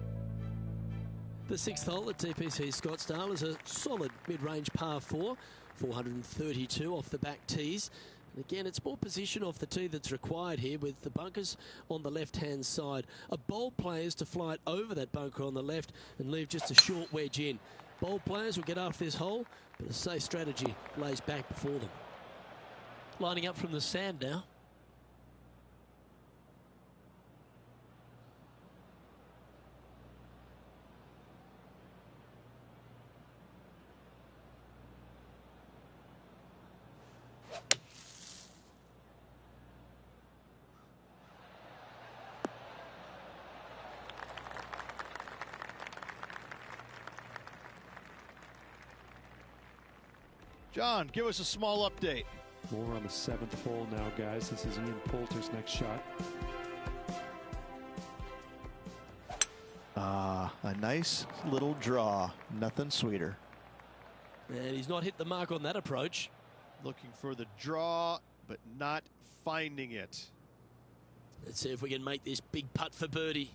Speaker 1: The 6th hole at TPC Scottsdale is a solid mid-range par 4, 432 off the back tees. And again, it's more position off the tee that's required here, with the bunkers on the left-hand side. A bold player is to fly it over that bunker on the left and leave just a short wedge in. Bold players will get after this hole, but a safe strategy lays back before them. Lining up from the sand now.
Speaker 4: John, give us a small update.
Speaker 3: Well, we're on the 7th hole now, guys. This is Ian Poulter's next shot.
Speaker 4: A nice little draw. Nothing sweeter.
Speaker 1: And he's not hit the mark on that approach.
Speaker 4: Looking for the draw, but not finding it.
Speaker 1: Let's see if we can make this big putt for birdie.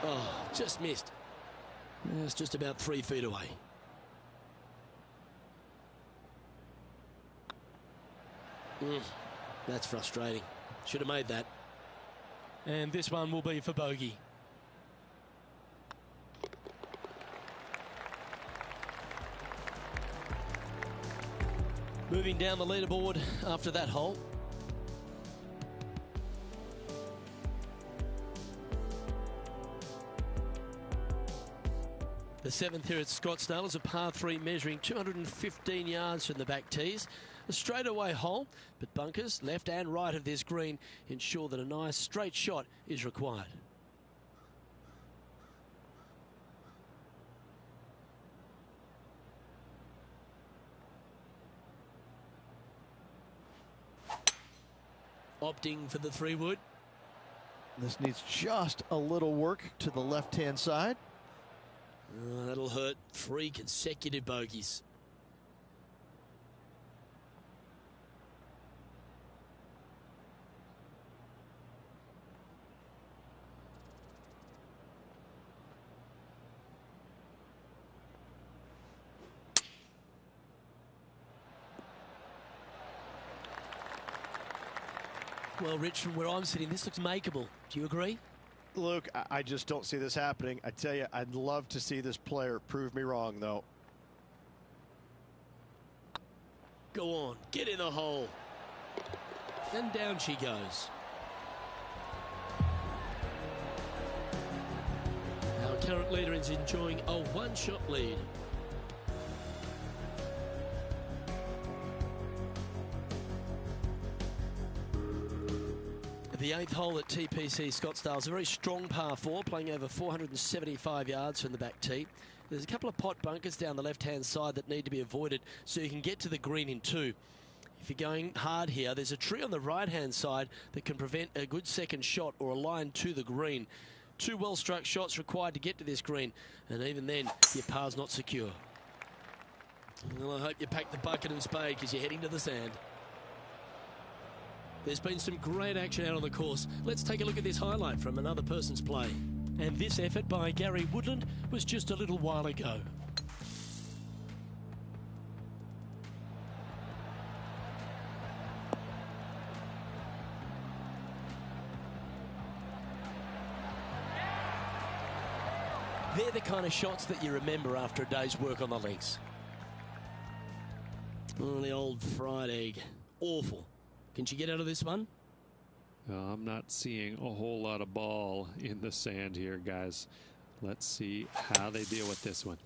Speaker 1: Oh, just missed. It's just about 3 feet away. That's frustrating. Should have made that. And this one will be for bogey. Moving down the leaderboard after that hole. The 7th here at Scottsdale is a par 3 measuring 215 yards from the back tees. A straightaway hole, but bunkers left and right of this green ensure that a nice straight shot is required. Opting for the 3-wood.
Speaker 4: This needs just a little work to the left-hand side.
Speaker 1: Oh, that'll hurt. 3 consecutive bogeys. Well, Rich, from where I'm sitting, this looks makeable. Do you agree?
Speaker 4: Luke, I just don't see this happening. I tell you, I'd love to see this player prove me wrong, though.
Speaker 1: Go on, get in the hole. And down she goes. Our current leader is enjoying a 1-shot lead. The 8th hole at TPC Scottsdale is a very strong par 4, playing over 475 yards from the back tee. There's a couple of pot bunkers down the left-hand side that need to be avoided so you can get to the green in 2. If you're going hard here, there's a tree on the right-hand side that can prevent a good second shot or a line to the green. 2 well-struck shots required to get to this green, and even then, your par's not secure. Well, I hope you pack the bucket and spade because you're heading to the sand. There's been some great action out on the course. Let's take a look at this highlight from another person's play. And this effort by Gary Woodland was just a little while ago. They're the kind of shots that you remember after a day's work on the links. Oh, the old fried egg. Awful. Can she get out of this one?
Speaker 3: I'm not seeing a whole lot of ball in the sand here, guys. Let's see how they deal with this one.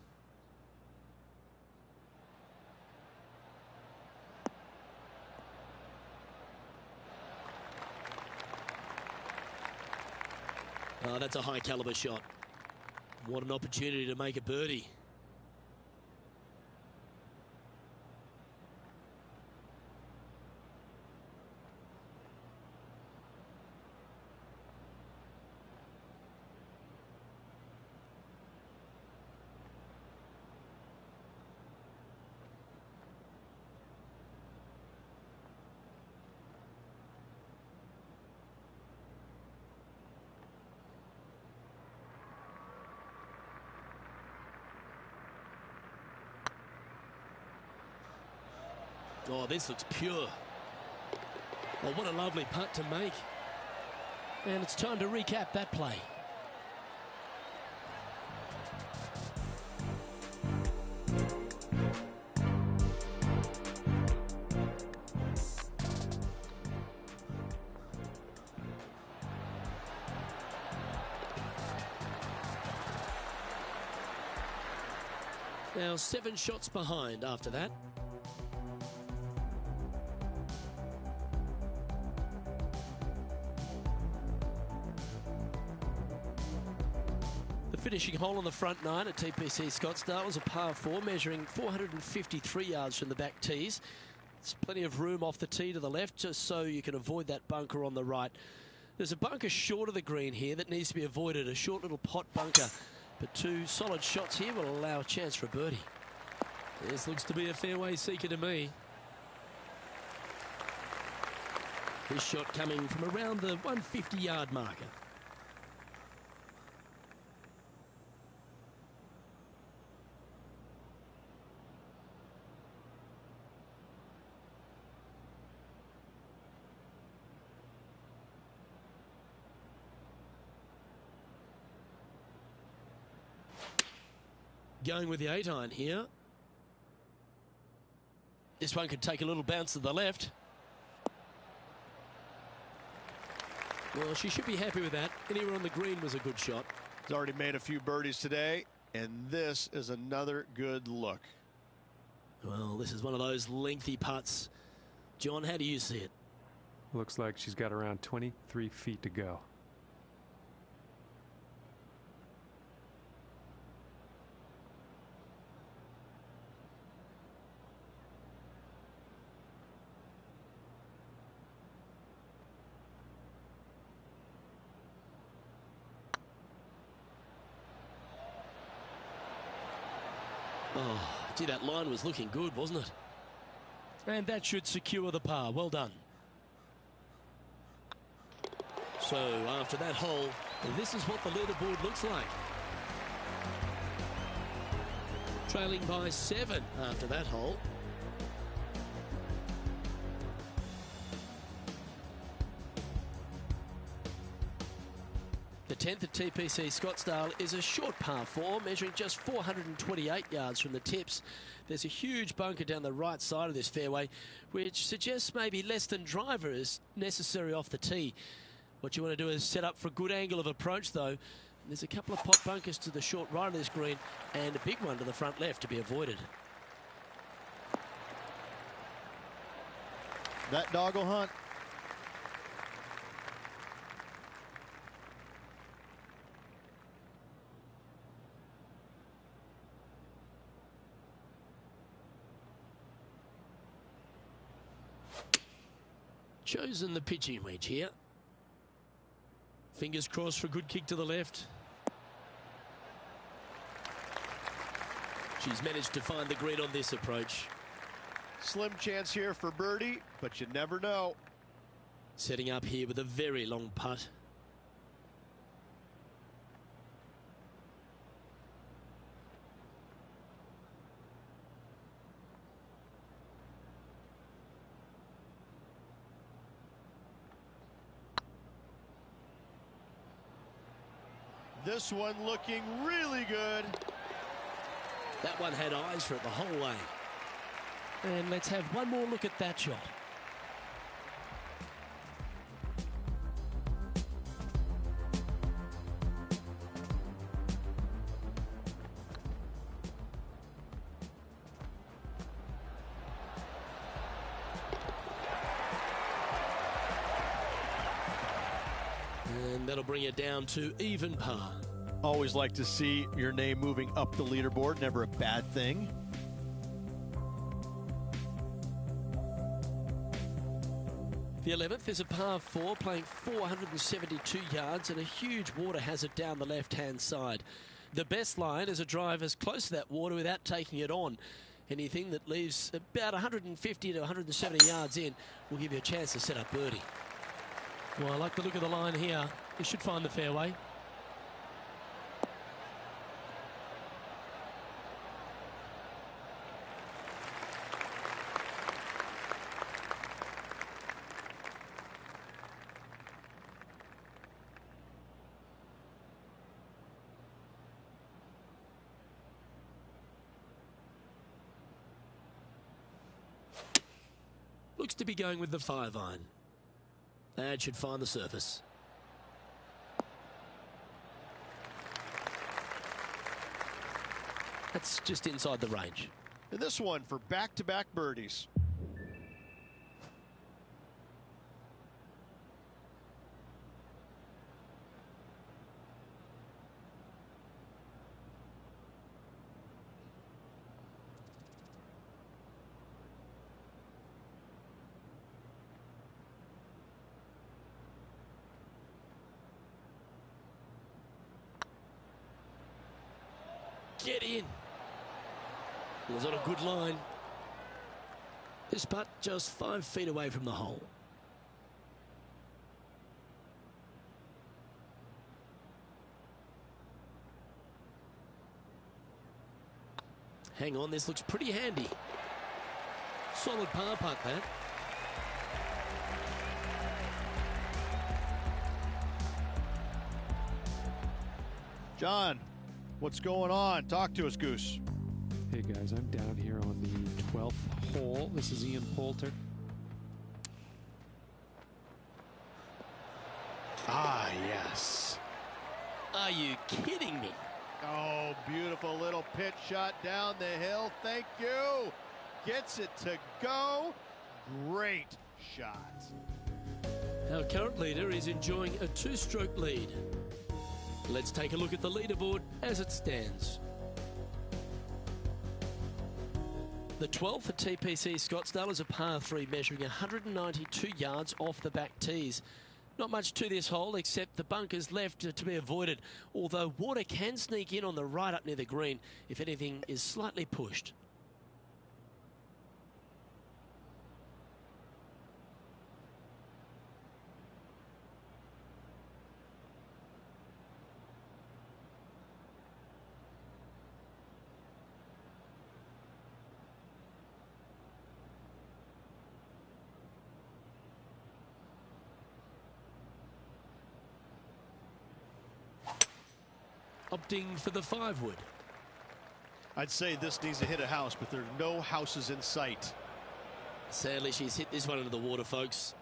Speaker 1: Oh, that's a high caliber shot. What an opportunity to make a birdie. Oh, this looks pure. Well, what a lovely putt to make. And it's time to recap that play. Now 7 shots behind after that. The finishing hole on the front 9 at TPC Scottsdale was a par 4 measuring 453 yards from the back tees. There's plenty of room off the tee to the left just so you can avoid that bunker on the right. There's a bunker short of the green here that needs to be avoided, a short little pot bunker. But 2 solid shots here will allow a chance for a birdie. This looks to be a fairway seeker to me. This shot coming from around the 150-yard marker. Going with the 8-iron here. This one could take a little bounce to the left. Well, she should be happy with that. Anywhere on the green was a good shot.
Speaker 4: He's already made a few birdies today, and this is another good look.
Speaker 1: Well, this is one of those lengthy putts. John, how do you see it?
Speaker 3: Looks like she's got around 23 feet to go.
Speaker 1: Oh, gee, that line was looking good, wasn't it? And that should secure the par. Well done. So, after that hole, this is what the leaderboard looks like. Trailing by 7 after that hole. The 10th at TPC Scottsdale is a short par 4, measuring just 428 yards from the tips. There's a huge bunker down the right side of this fairway, which suggests maybe less than driver is necessary off the tee. What you want to do is set up for a good angle of approach, though. There's a couple of pot bunkers to the short right of this green and a big one to the front left to be avoided.
Speaker 4: That dog will hunt.
Speaker 1: Chosen the pitching wedge here. Fingers crossed for a good kick to the left. She's managed to find the green on this approach.
Speaker 5: Slim chance here for birdie, but you never know.
Speaker 1: Setting up here with a very long putt.
Speaker 5: This one looking really good.
Speaker 1: That one had eyes for it the whole way. And let's have one more look at that shot. And that'll bring it down to even par.
Speaker 5: Always like to see your name moving up the leaderboard. Never a bad thing.
Speaker 1: The 11th is a par 4, playing 472 yards and a huge water hazard down the left-hand side. The best line is a drive as close to that water without taking it on. Anything that leaves about 150 to 170 yards in will give you a chance to set up birdie. Well, I like the look of the line here. You should find the fairway. Looks to be going with the 5-iron. That should find the surface. That's just inside the range.
Speaker 5: And this one for back-to-back birdies.
Speaker 1: Get in. It was on a good line. This putt just 5 feet away from the hole. Hang on, this looks pretty handy. Solid par putt, that.
Speaker 5: John, what's going on? Talk to us, Goose.
Speaker 3: Hey guys, I'm down here on the 12th hole. This is Ian Poulter.
Speaker 5: Ah, yes.
Speaker 1: Are you kidding me?
Speaker 5: Oh, beautiful little pitch shot down the hill. Thank you. Gets it to go. Great shot.
Speaker 1: Our current leader is enjoying a 2-stroke lead. Let's take a look at the leaderboard as it stands. The 12th at TPC Scottsdale is a par 3 measuring 192 yards off the back tees. Not much to this hole except the bunkers left to be avoided, although water can sneak in on the right up near the green if anything is slightly pushed. Opting for the 5-wood.
Speaker 5: I'd say this needs to hit a house, but there are no houses in sight.
Speaker 1: Sadly, she's hit this one into the water, folks.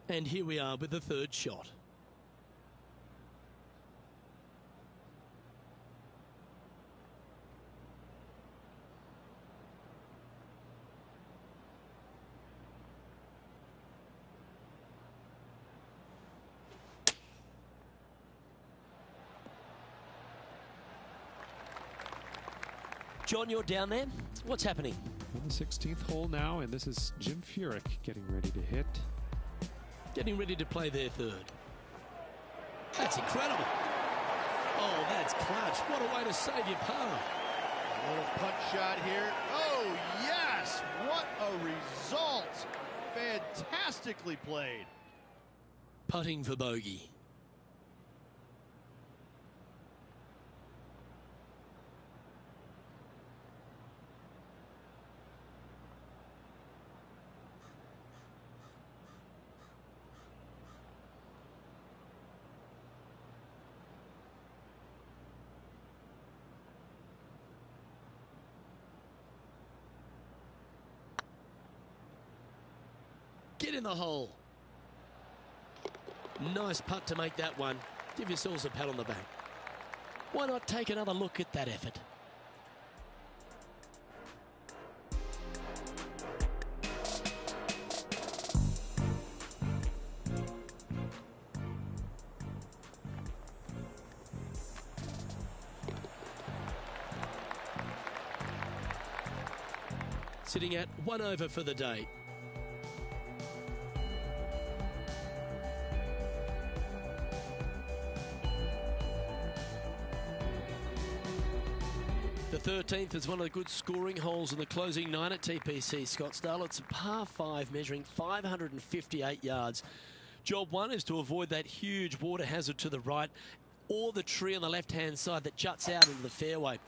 Speaker 1: And here we are with the 3rd shot. John, you're down there. What's happening?
Speaker 3: On the 16th hole now, and this is Jim Furyk getting ready to hit.
Speaker 1: Getting ready to play their third. That's incredible. Oh, that's clutch. What a way to save your par.
Speaker 5: A little punch shot here. Oh, yes! What a result! Fantastically played.
Speaker 1: Putting for bogey. Get in the hole. Nice putt to make that one. Give yourselves a pat on the back. Why not take another look at that effort? Sitting at 1 over for the day. The 13th is one of the good scoring holes in the closing 9 at TPC Scottsdale. It's a par 5 measuring 558 yards. Job 1 is to avoid that huge water hazard to the right or the tree on the left-hand side that juts out into the fairway.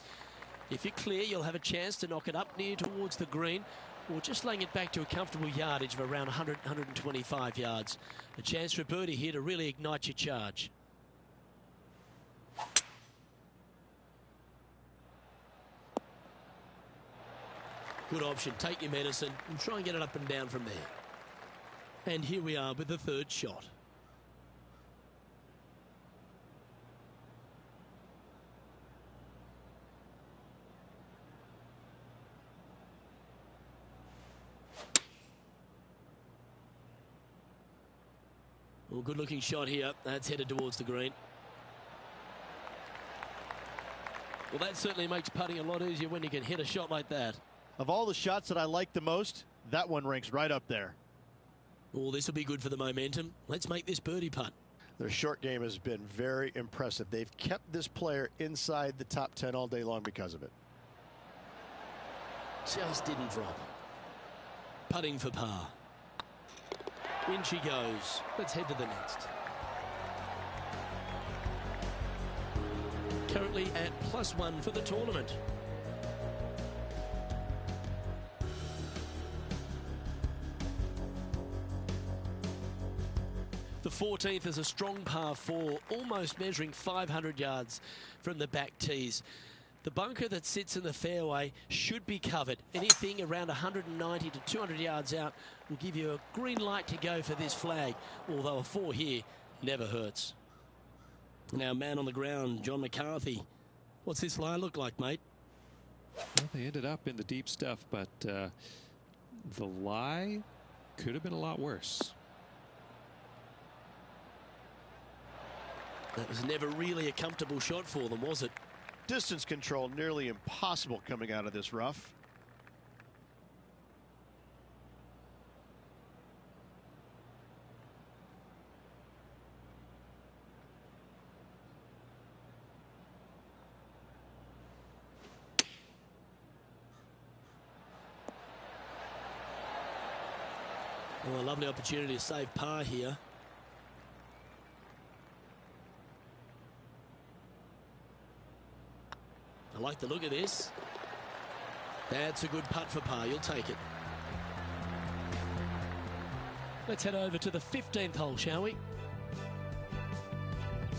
Speaker 1: If you're clear, you'll have a chance to knock it up near towards the green or just laying it back to a comfortable yardage of around 100, 125 yards. A chance for a birdie here to really ignite your charge. Good option. Take your medicine and try and get it up and down from there. And here we are with the third shot. Well, good looking shot here. That's headed towards the green. Well, that certainly makes putting a lot easier when you can hit a shot like that.
Speaker 5: Of all the shots that I like the most, that one ranks right up there.
Speaker 1: Oh, this will be good for the momentum. Let's make this birdie putt.
Speaker 4: Their short game has been very impressive. They've kept this player inside the top 10 all day long because of it.
Speaker 1: Just didn't drop. Putting for par. In she goes. Let's head to the next. Currently at +1 for the tournament. The 14th is a strong par 4, almost measuring 500 yards from the back tees. The bunker that sits in the fairway should be covered. Anything around 190 to 200 yards out will give you a green light to go for this flag, although a 4 here never hurts. Now, man on the ground, John McCarthy. What's this lie look like, mate?
Speaker 3: Well, they ended up in the deep stuff, but the lie could have been a lot worse.
Speaker 1: That was never really a comfortable shot for them, was it?
Speaker 4: Distance control nearly impossible coming out of this rough.
Speaker 1: Well, a lovely opportunity to save par here. I like the look of this. That's a good putt for par. You'll take it. Let's head over to the 15th hole, shall we?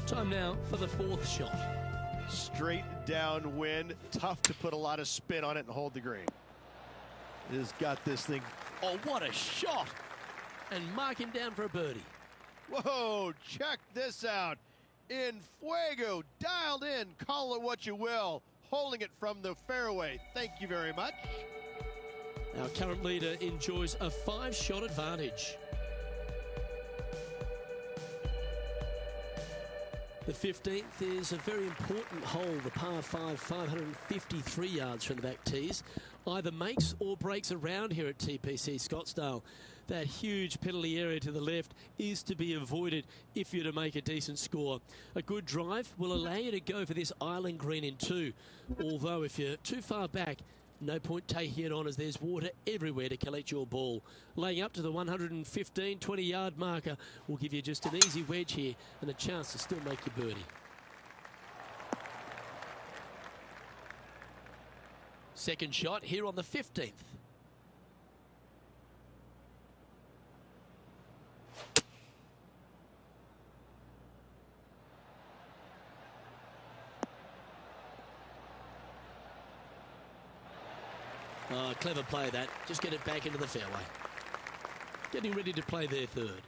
Speaker 1: Time now for the 4th shot.
Speaker 4: Straight downwind. Tough to put a lot of spin on it and hold the green.
Speaker 5: Has got this thing.
Speaker 1: Oh, what a shot. And mark him down for a birdie.
Speaker 5: Whoa, check this out. In fuego, dialed in, call it what you will. Holding it from the fairway. Thank you very much.
Speaker 1: Our current leader enjoys a 5-shot advantage. The 15th is a very important hole, the par 5, 553 yards from the back tees. Either makes or breaks around here at TPC Scottsdale. That huge penalty area to the left is to be avoided if you're to make a decent score. A good drive will allow you to go for this island green in 2. Although if you're too far back, no point taking it on as there's water everywhere to collect your ball. Laying up to the 115, 20-yard marker will give you just an easy wedge here and a chance to still make your birdie. Second shot here on the 15th. Oh, clever play that. Just get it back into the fairway. Getting ready to play their third.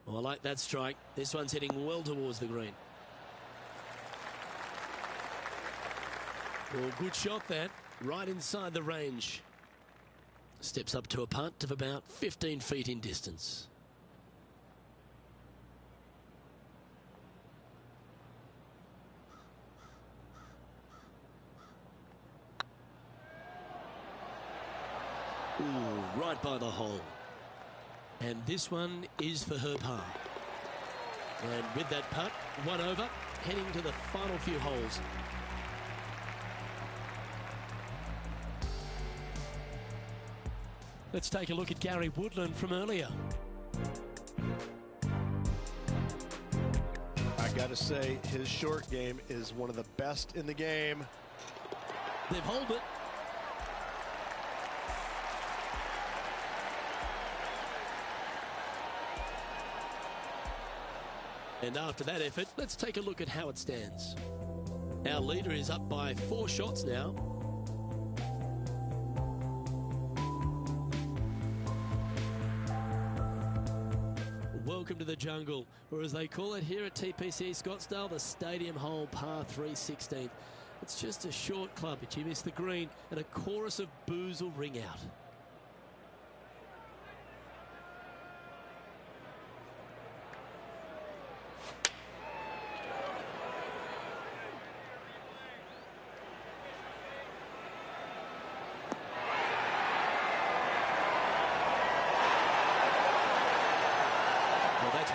Speaker 1: Oh, I like that strike. This one's heading well towards the green. Well, good shot that, right inside the range. Steps up to a putt of about 15 feet in distance. Ooh, right by the hole. And this one is for her par. And with that putt, one over, heading to the final few holes. Let's take a look at Gary Woodland from earlier.
Speaker 5: I got to say, his short game is one of the best in the game.
Speaker 1: They've holed it. And after that effort, let's take a look at how it stands. Our leader is up by 4 shots now. Welcome to the jungle, or as they call it here at TPC Scottsdale, the Stadium Hole par 3 16th. It's just a short club, but you miss the green, and a chorus of boos will ring out.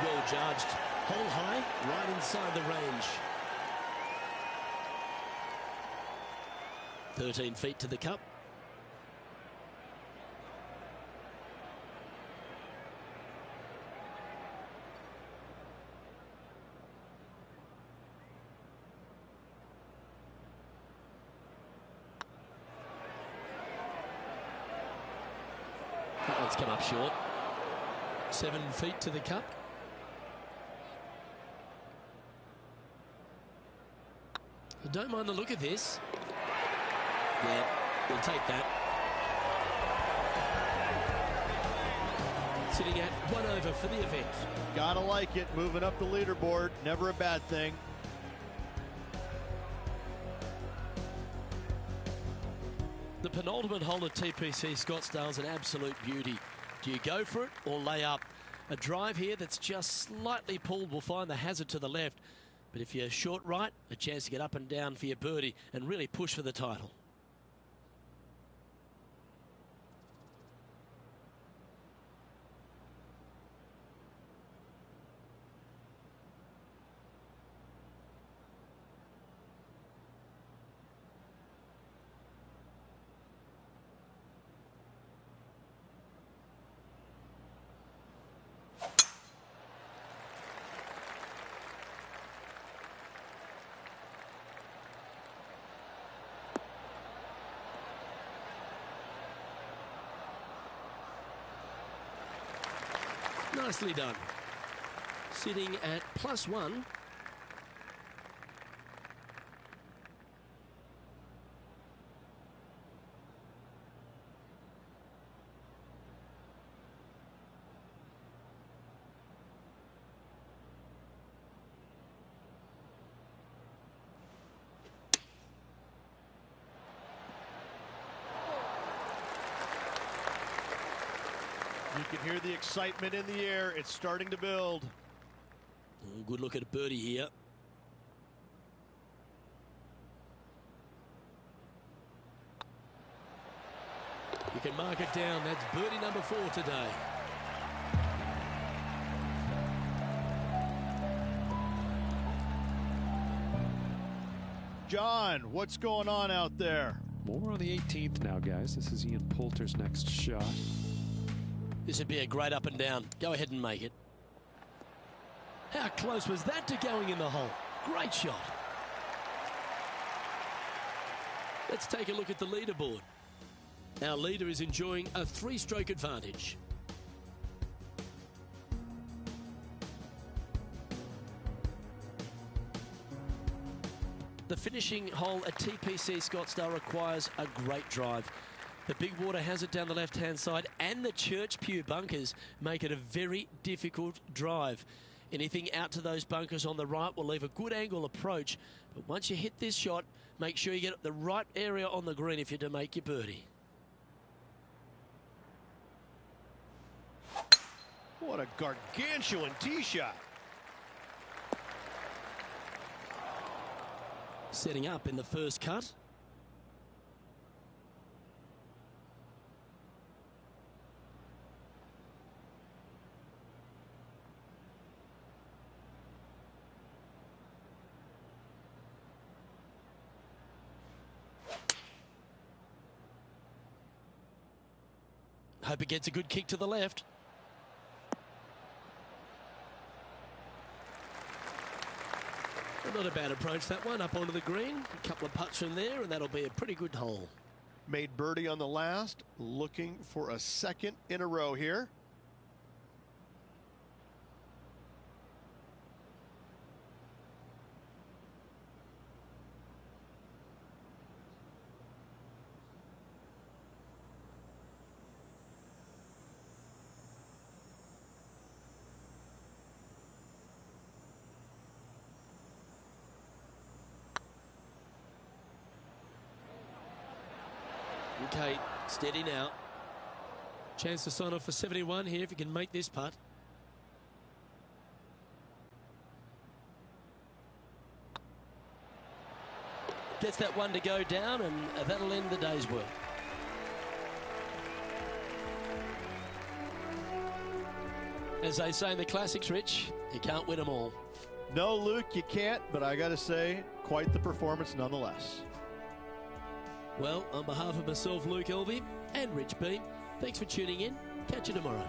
Speaker 1: Well judged. Hole high, right inside the range. 13 feet to the cup. That one's come up short. 7 feet to the cup. Don't mind the look of this. Yeah, we'll take that. Sitting at 1 over for the event.
Speaker 4: Gotta like it, moving up the leaderboard, never a bad thing.
Speaker 1: The penultimate hole at TPC Scottsdale is an absolute beauty. Do you go for it or lay up? A drive here that's just slightly pulled will find the hazard to the left. But if you're short right, a chance to get up and down for your birdie and really push for the title. Nicely done. Sitting at +1.
Speaker 5: You can hear the excitement in the air. It's starting to build.
Speaker 1: Oh, good look at a birdie here. You can mark it down. That's birdie number 4 today.
Speaker 5: John, what's going on out there?
Speaker 3: More on the 18th now, guys. This is Ian Poulter's next shot.
Speaker 1: This would be a great up and down. Go ahead and make it. How close was that to going in the hole? Great shot. Let's take a look at the leaderboard. Our leader is enjoying a 3-stroke advantage. The finishing hole at TPC Scottsdale requires a great drive. The big water has it down the left-hand side, and the Church Pew bunkers make it a very difficult drive. Anything out to those bunkers on the right will leave a good angle approach, but once you hit this shot, make sure you get the right area on the green if you're to make your birdie.
Speaker 5: What a gargantuan tee shot.
Speaker 1: Setting up in the first cut. Hope it gets a good kick to the left. Not a bad approach, that one, up onto the green. A couple of putts from there, and that'll be a pretty good hole.
Speaker 5: Made birdie on the last, looking for a second in a row here.
Speaker 1: Okay, steady now. Chance to sign off for 71 here if you can make this putt. Gets that one to go down, and that'll end the day's work. As they say in the classics, Rich, you can't win them all.
Speaker 5: No, Luke, you can't, but I got to say, quite the performance nonetheless.
Speaker 1: Well, on behalf of myself, Luke Elvey, and Rich B, thanks for tuning in. Catch you tomorrow.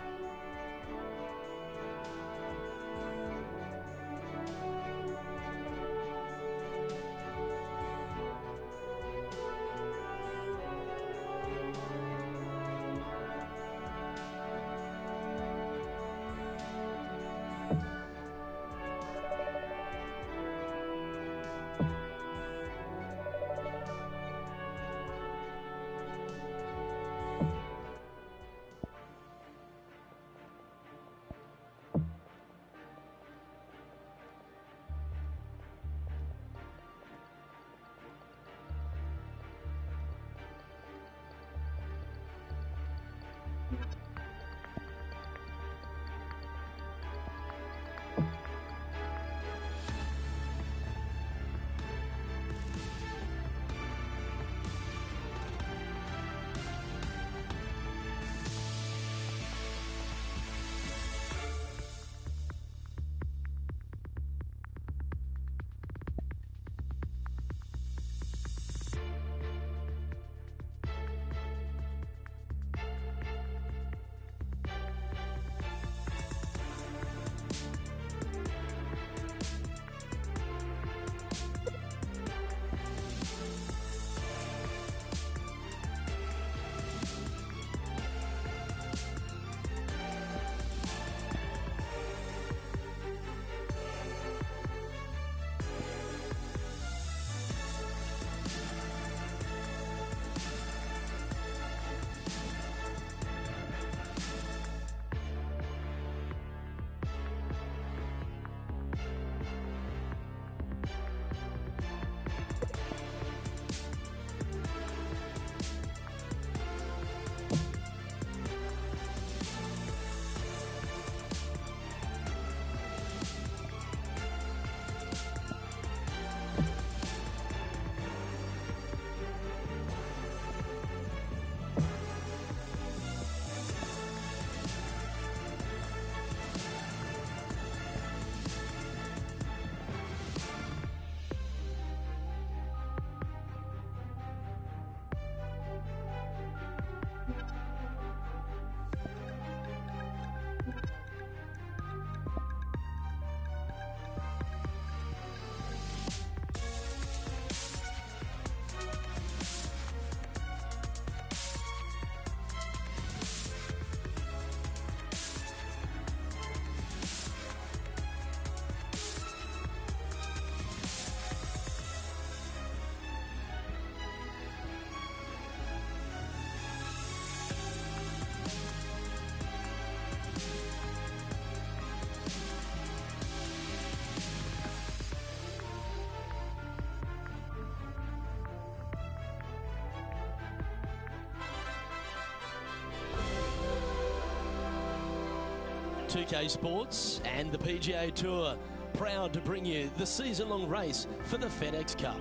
Speaker 1: 2K Sports and the PGA Tour, proud to bring you the season-long race for the FedEx Cup.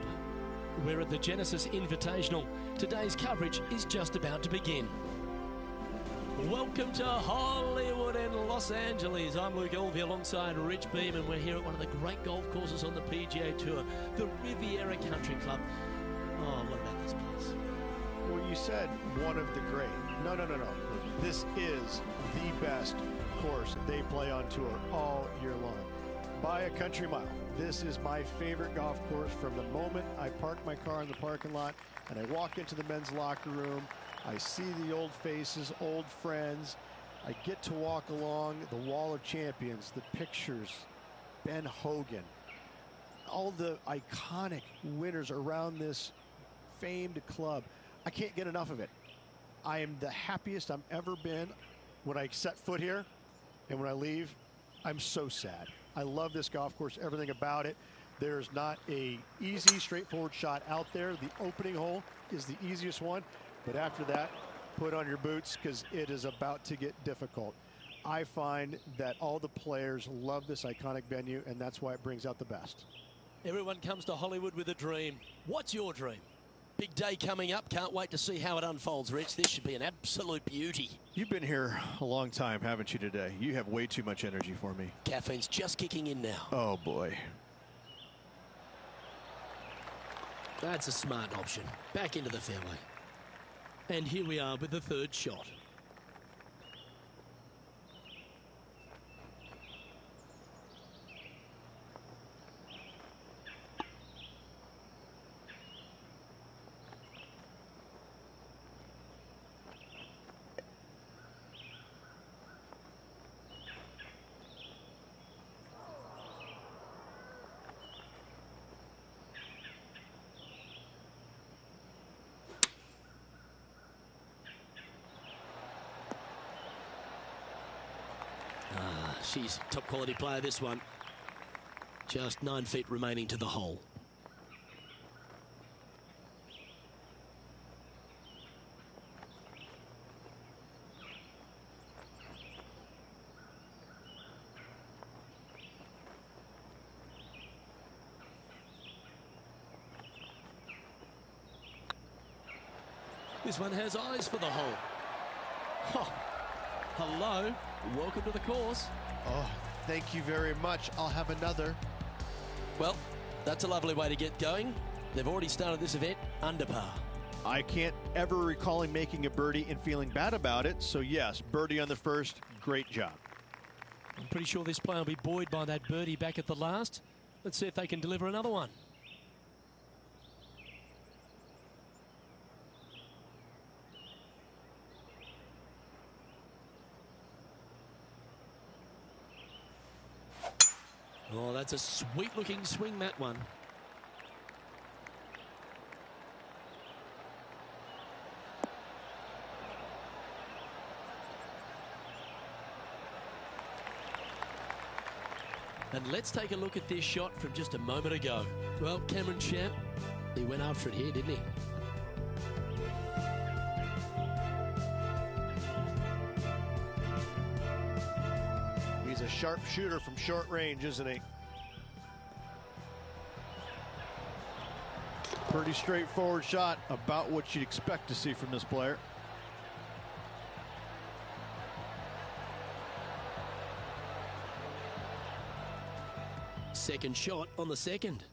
Speaker 1: We're at the Genesis Invitational. Today's coverage is just about to begin. Welcome to Hollywood and Los Angeles. I'm Luke Elvey alongside Rich Beam, and we're here at one of the great golf courses on the PGA Tour, the Riviera Country Club. Oh, what about this place?
Speaker 4: Well, you said one of the great. No. This is the best course they play on tour all year long. By a country mile. This is my favorite golf course from the moment I park my car in the parking lot and I walk into the men's locker room. I see the old faces, old friends. I get to walk along the wall of champions, the pictures, Ben Hogan, all the iconic winners around this famed club. I can't get enough of it. I am the happiest I've ever been when I set foot here, and when I leave, I'm so sad. I love this golf course, everything about it. There's not a easy, straightforward shot out there. The opening hole is the easiest one, but after that, put on your boots because it is about to get difficult. I find that all the players love this iconic venue, and that's why it brings out the best.
Speaker 1: Everyone comes to Hollywood with a dream. What's your dream? Big day coming up. Can't wait to see how it unfolds, Rich. This should be an absolute beauty.
Speaker 4: You've been here a long time, haven't you, today? You have way too much energy for me.
Speaker 1: Caffeine's just kicking in now.
Speaker 4: Oh, boy.
Speaker 1: That's a smart option. Back into the fairway. And here we are with the third shot. She's top quality player, this one. Just 9 feet remaining to the hole. This one has eyes for the hole. Oh, hello, welcome to the course.
Speaker 5: Oh, thank you very much. I'll have another.
Speaker 1: Well, that's a lovely way to get going. They've already started this event under par.
Speaker 4: I can't ever recall him making a birdie and feeling bad about it. So, yes, birdie on the first. Great job.
Speaker 1: I'm pretty sure this player will be buoyed by that birdie back at the last. Let's see if they can deliver another one. Oh, that's a sweet-looking swing, that one. And let's take a look at this shot from just a moment ago. Well, Cameron Champ, he went after it here, didn't he?
Speaker 4: He's a sharp shooter from short range, isn't he? Pretty straightforward shot, about what you'd expect to see from this player.
Speaker 1: Second shot on the second.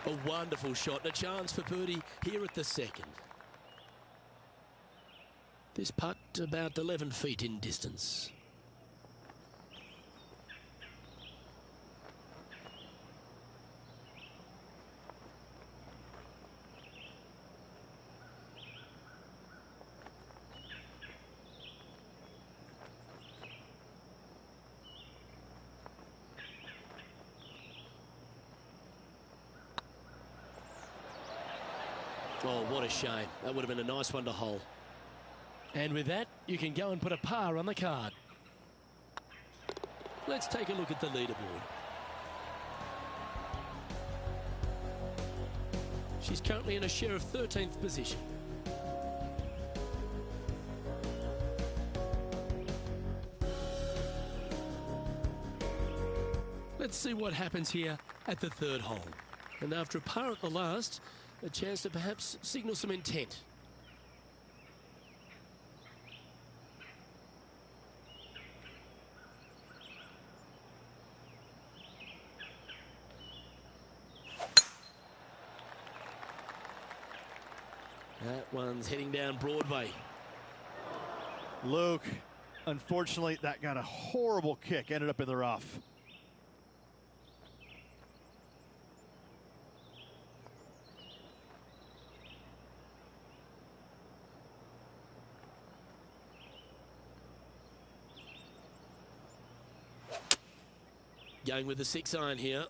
Speaker 1: A wonderful shot and a chance for birdie here at the second. This putt about 11 feet in distance. Oh, what a shame. That would have been a nice one to hole. And with that, you can go and put a par on the card. Let's take a look at the leaderboard. She's currently in a share of 13th position. Let's see what happens here at the third hole. And after a par at the last, a chance to perhaps signal some intent. That one's heading down Broadway.
Speaker 4: Luke, unfortunately, that got a horrible kick, ended up in the rough.
Speaker 1: Going with the 6-iron here.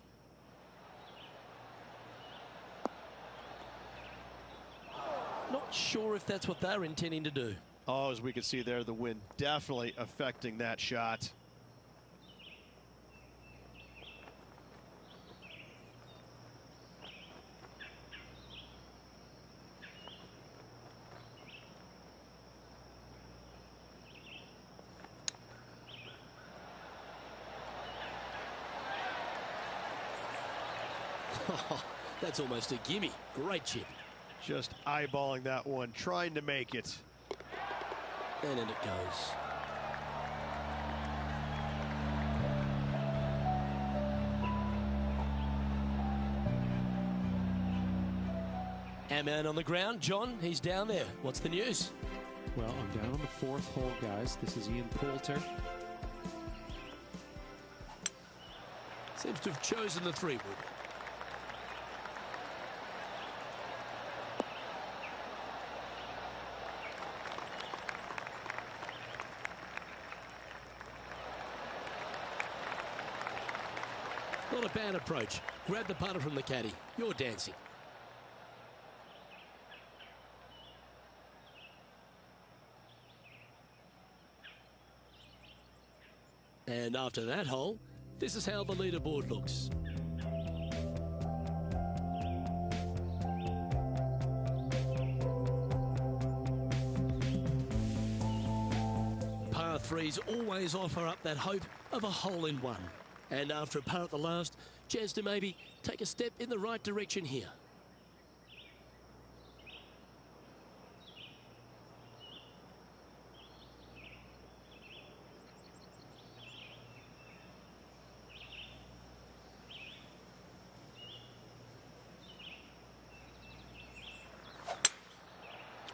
Speaker 1: Not sure if that's what they're intending to do.
Speaker 4: Oh, as we can see there, the wind definitely affecting that shot.
Speaker 1: Oh, that's almost a gimme. Great chip.
Speaker 4: Just eyeballing that one, trying to make it.
Speaker 1: And in it goes. Our man on the ground, John, he's down there. What's the news?
Speaker 3: Well, I'm down on the fourth hole, guys. This is Ian Poulter.
Speaker 1: Seems to have chosen the 3-wood. Not a bad approach. Grab the putter from the caddy. You're dancing. And after that hole, this is how the leaderboard looks. Par 3s always offer up that hope of a hole-in-one. And after a par at the last, chance to maybe take a step in the right direction here.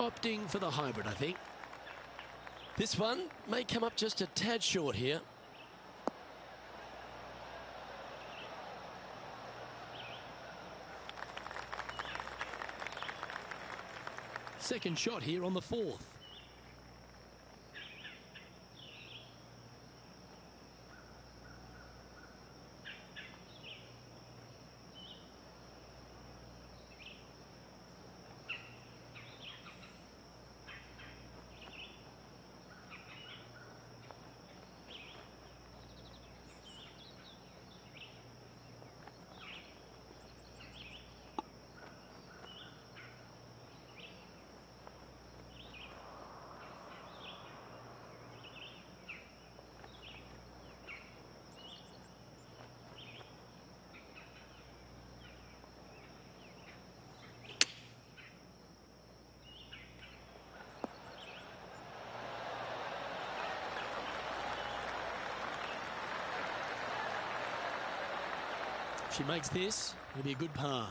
Speaker 1: Opting for the hybrid, I think. This one may come up just a tad short here. Second shot here on the 4th. If she makes this, it'll be a good par.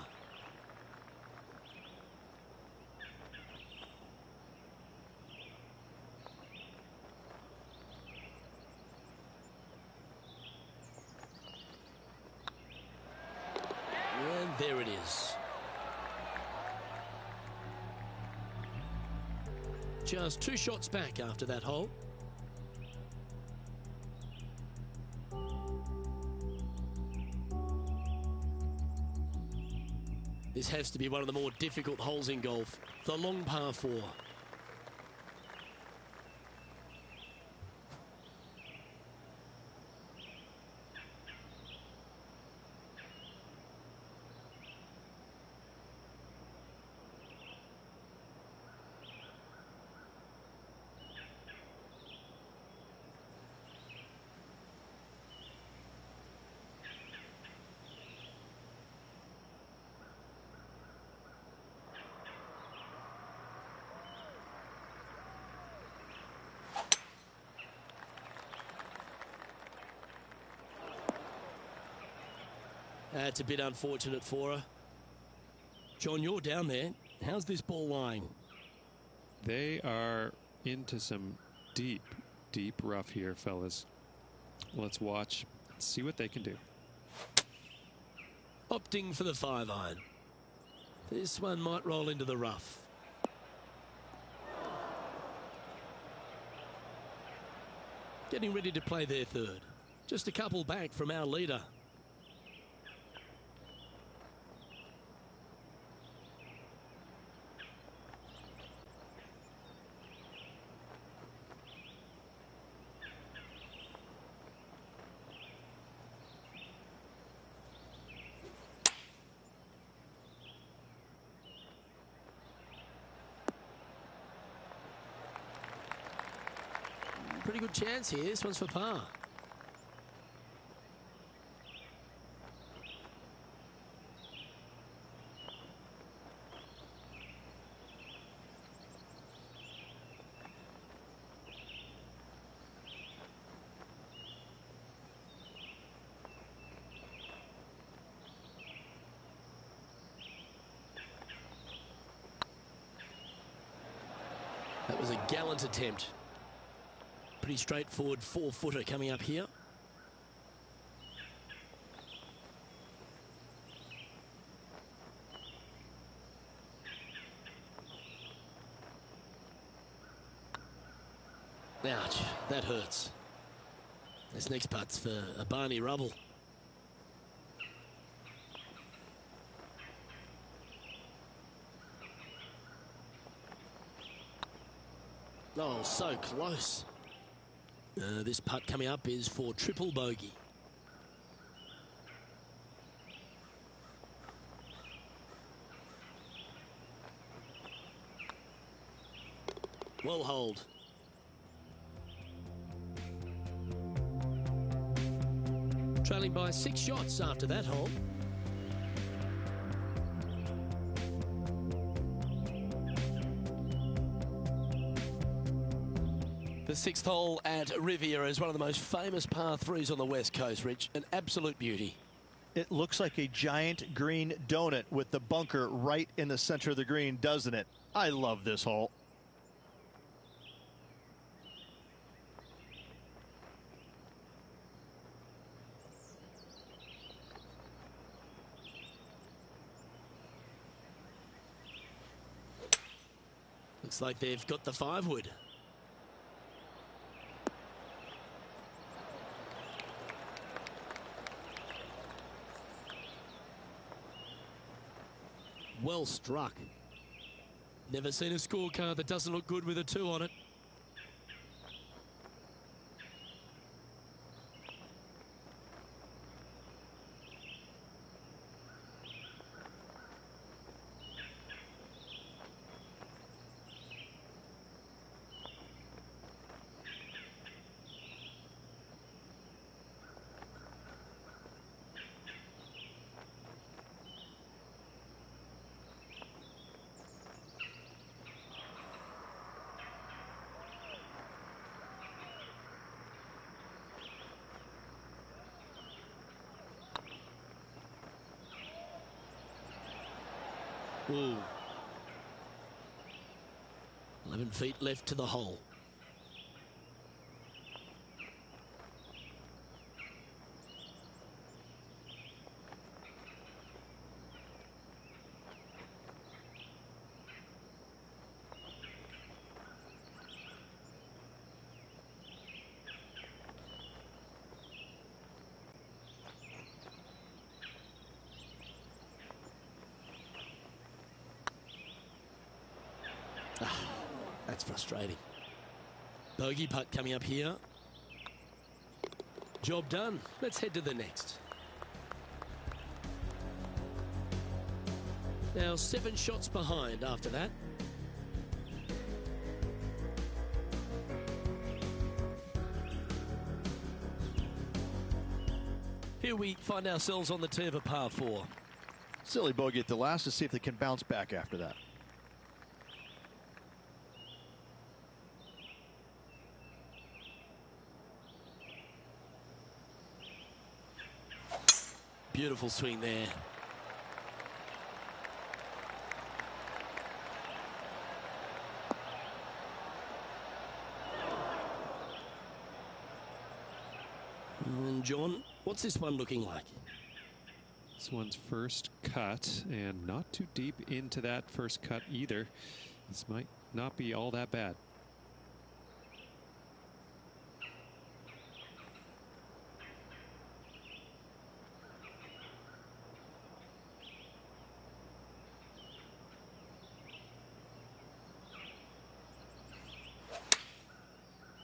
Speaker 1: there it is. Just 2 shots back after that hole. This has to be one of the more difficult holes in golf, the long par 4. That's a bit unfortunate for her. John, you're down there. How's this ball lying?
Speaker 3: They are into some deep, deep rough here, fellas. Let's watch, see what they can do.
Speaker 1: Opting for the 5-iron. This one might roll into the rough. Getting ready to play their third. Just a couple back from our leader. Pretty good chance here. This one's for par. That was a gallant attempt. Pretty straightforward 4-footer coming up here. Ouch, that hurts. This next putt's for a Barney Rubble. Oh, so close. This putt coming up is for triple bogey. Well holed. Trailing by 6 shots after that hole. The 6th hole at Riviera is one of the most famous par 3s on the West Coast, Rich. An absolute beauty.
Speaker 4: It looks like a giant green donut with the bunker right in the center of the green, doesn't it? I love this hole.
Speaker 1: Looks like they've got the 5-wood. Well struck. Never seen a scorecard that doesn't look good with a 2 on it. Ooh. 11 feet left to the hole. That's frustrating. Bogey putt coming up here. Job done. Let's head to the next. Now 7 shots behind after that. Here we find ourselves on the tee of a par 4.
Speaker 4: Silly bogey at the last to see if they can bounce back after that.
Speaker 1: Beautiful swing there. And John, what's this one looking like?
Speaker 3: This one's first cut, and not too deep into that first cut either. This might not be all that bad.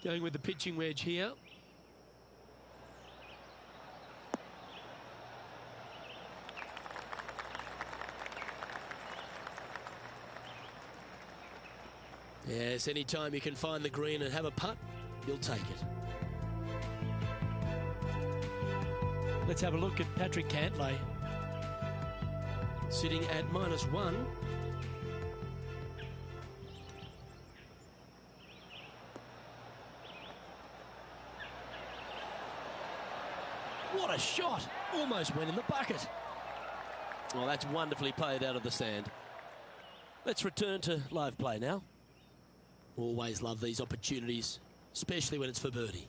Speaker 1: Going with the pitching wedge here. Yes, anytime you can find the green and have a putt, you'll take it. Let's have a look at Patrick Cantlay. Sitting at -1. What a shot! Almost went in the bucket. Well, that's wonderfully played out of the sand. Let's return to live play now. Always love these opportunities, especially when it's for birdie.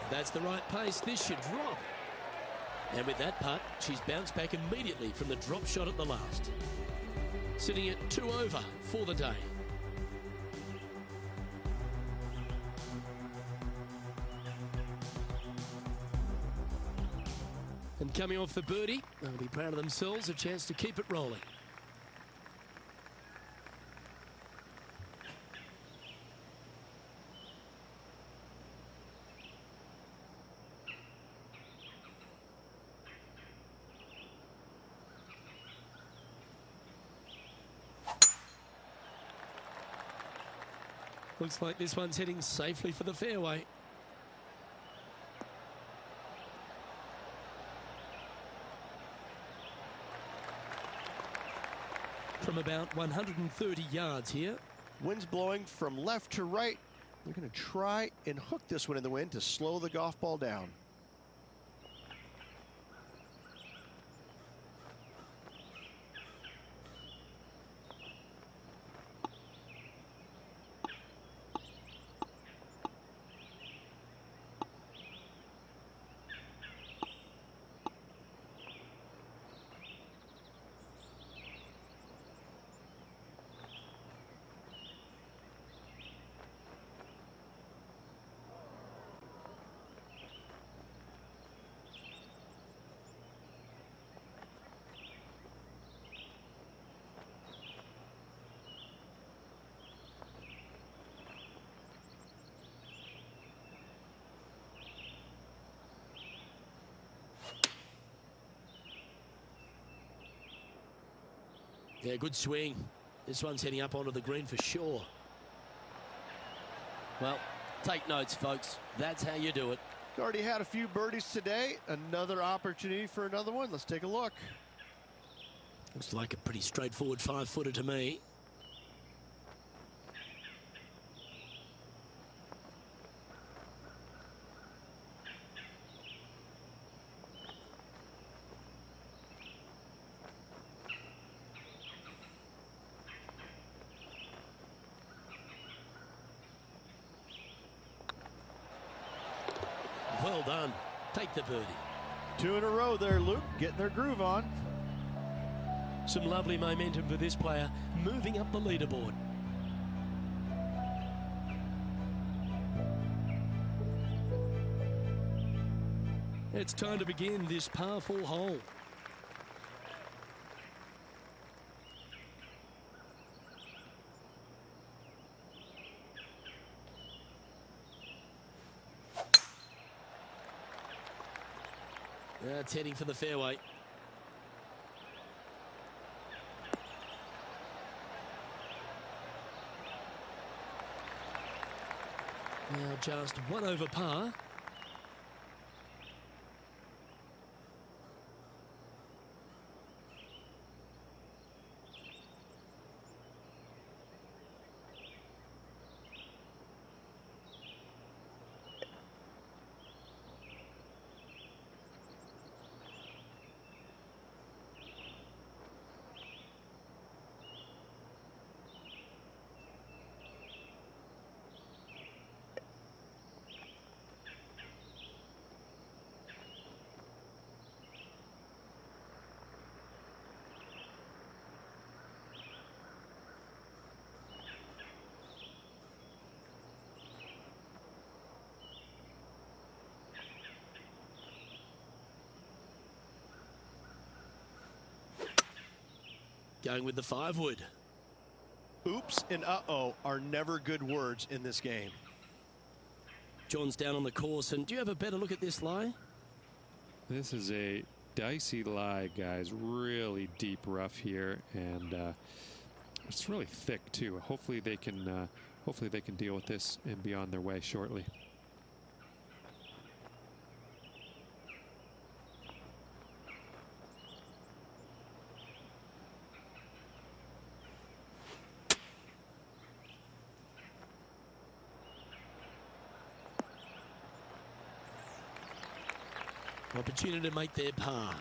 Speaker 1: That's the right pace. This should drop. And with that putt, she's bounced back immediately from the drop shot at the last. Sitting at 2 over for the day. And coming off the birdie, they'll be proud of themselves, a chance to keep it rolling. Looks like this one's heading safely for the fairway. From about 130 yards here.
Speaker 5: Wind's blowing from left to right. They're going to try and hook this one in the wind to slow the golf ball down.
Speaker 1: Yeah, good swing. This one's heading up onto the green for sure. Well, take notes, folks. That's how you do it.
Speaker 5: Already had a few birdies today. Another opportunity for another one. Let's take a look.
Speaker 1: Looks like a pretty straightforward 5-footer to me. Well done. Take the birdie.
Speaker 4: 2 in a row there, Luke. Getting their groove on.
Speaker 1: Some lovely momentum for this player, moving up the leaderboard. It's time to begin this par 4 hole. It's heading for the fairway. Now just one over par. Going with the 5-wood.
Speaker 5: Oops and uh-oh are never good words in this game.
Speaker 1: John's down on the course, and do you have a better look at this lie?
Speaker 3: This is a dicey lie, guys. Really deep rough here, and it's really thick too. Hopefully they can deal with this and be on their way shortly.
Speaker 1: Opportunity to make their par.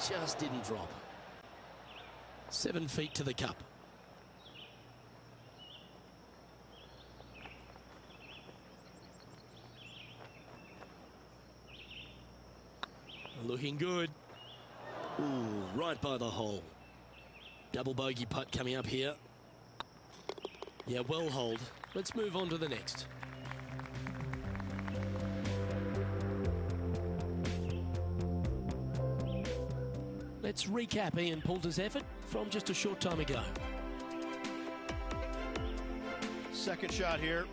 Speaker 1: Just didn't drop. 7 feet to the cup. Looking good. Ooh, right by the hole. Double bogey putt coming up here. Yeah, well holed. Let's move on to the next. Let's recap Ian Poulter's effort from just a short time ago.
Speaker 5: Second shot here.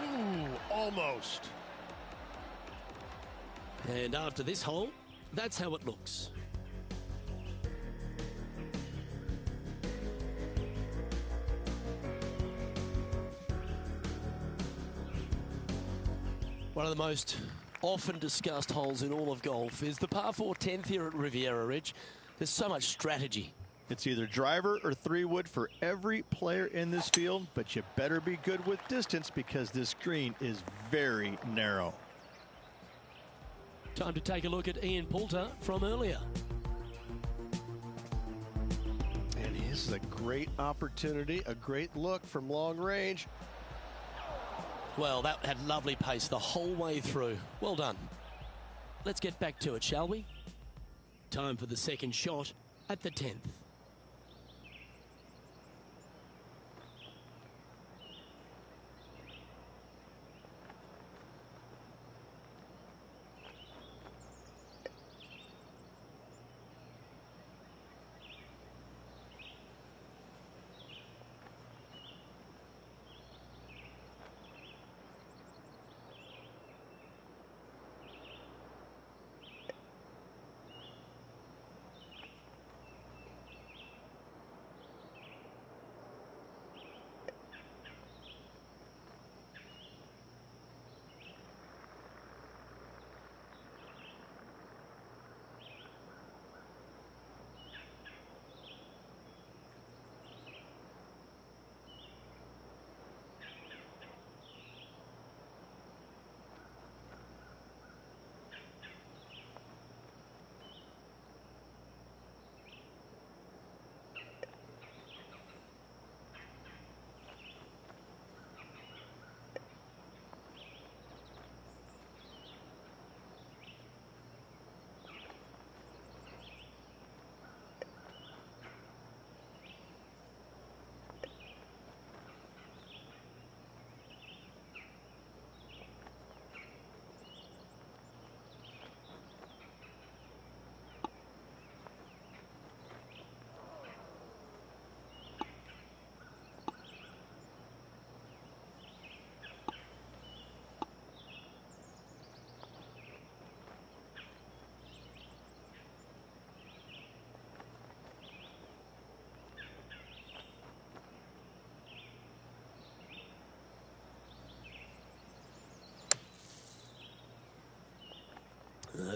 Speaker 5: Ooh, almost.
Speaker 1: And after this hole, that's how it looks. One of the most often discussed holes in all of golf is the par 4 10th here at Riviera Ridge. There's so much strategy.
Speaker 5: It's either driver or 3-wood for every player in this field, but you better be good with distance because this green is very narrow.
Speaker 1: Time to take a look at Ian Poulter from earlier.
Speaker 5: And this is a great opportunity, a great look from long range.
Speaker 1: Well, that had lovely pace the whole way through. Well done. Let's get back to it, shall we? Time for the second shot at the 10th.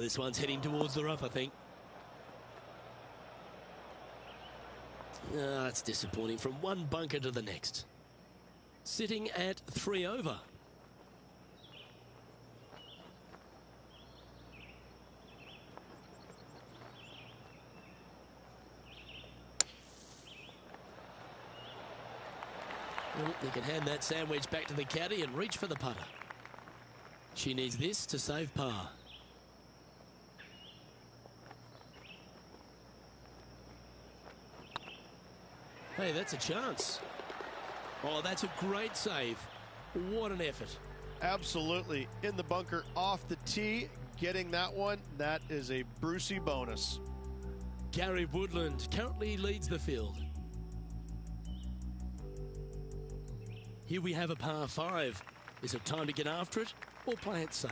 Speaker 1: This one's heading towards the rough, I think. That's disappointing. From one bunker to the next. Sitting at 3 over. Well, they can hand that sandwich back to the caddy and reach for the putter. She needs this to save par. Hey, that's a chance. Oh, that's a great save. What an effort.
Speaker 4: Absolutely. In the bunker off the tee, getting that one, that is a Brucey bonus.
Speaker 1: Gary Woodland currently leads the field. Here we have a par 5. Is it time to get after it or play it safe?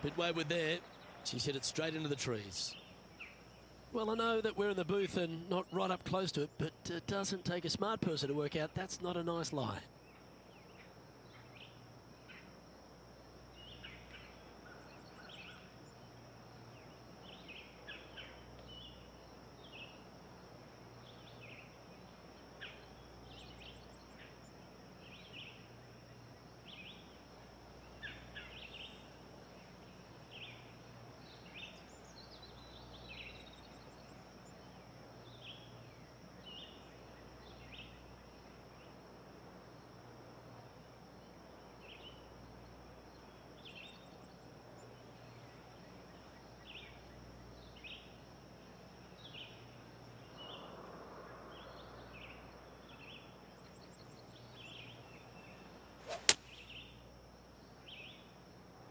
Speaker 1: Bit wayward there. She's hit it straight into the trees. Well, I know that we're in the booth and not right up close to it, but it doesn't take a smart person to work out that's not a nice lie.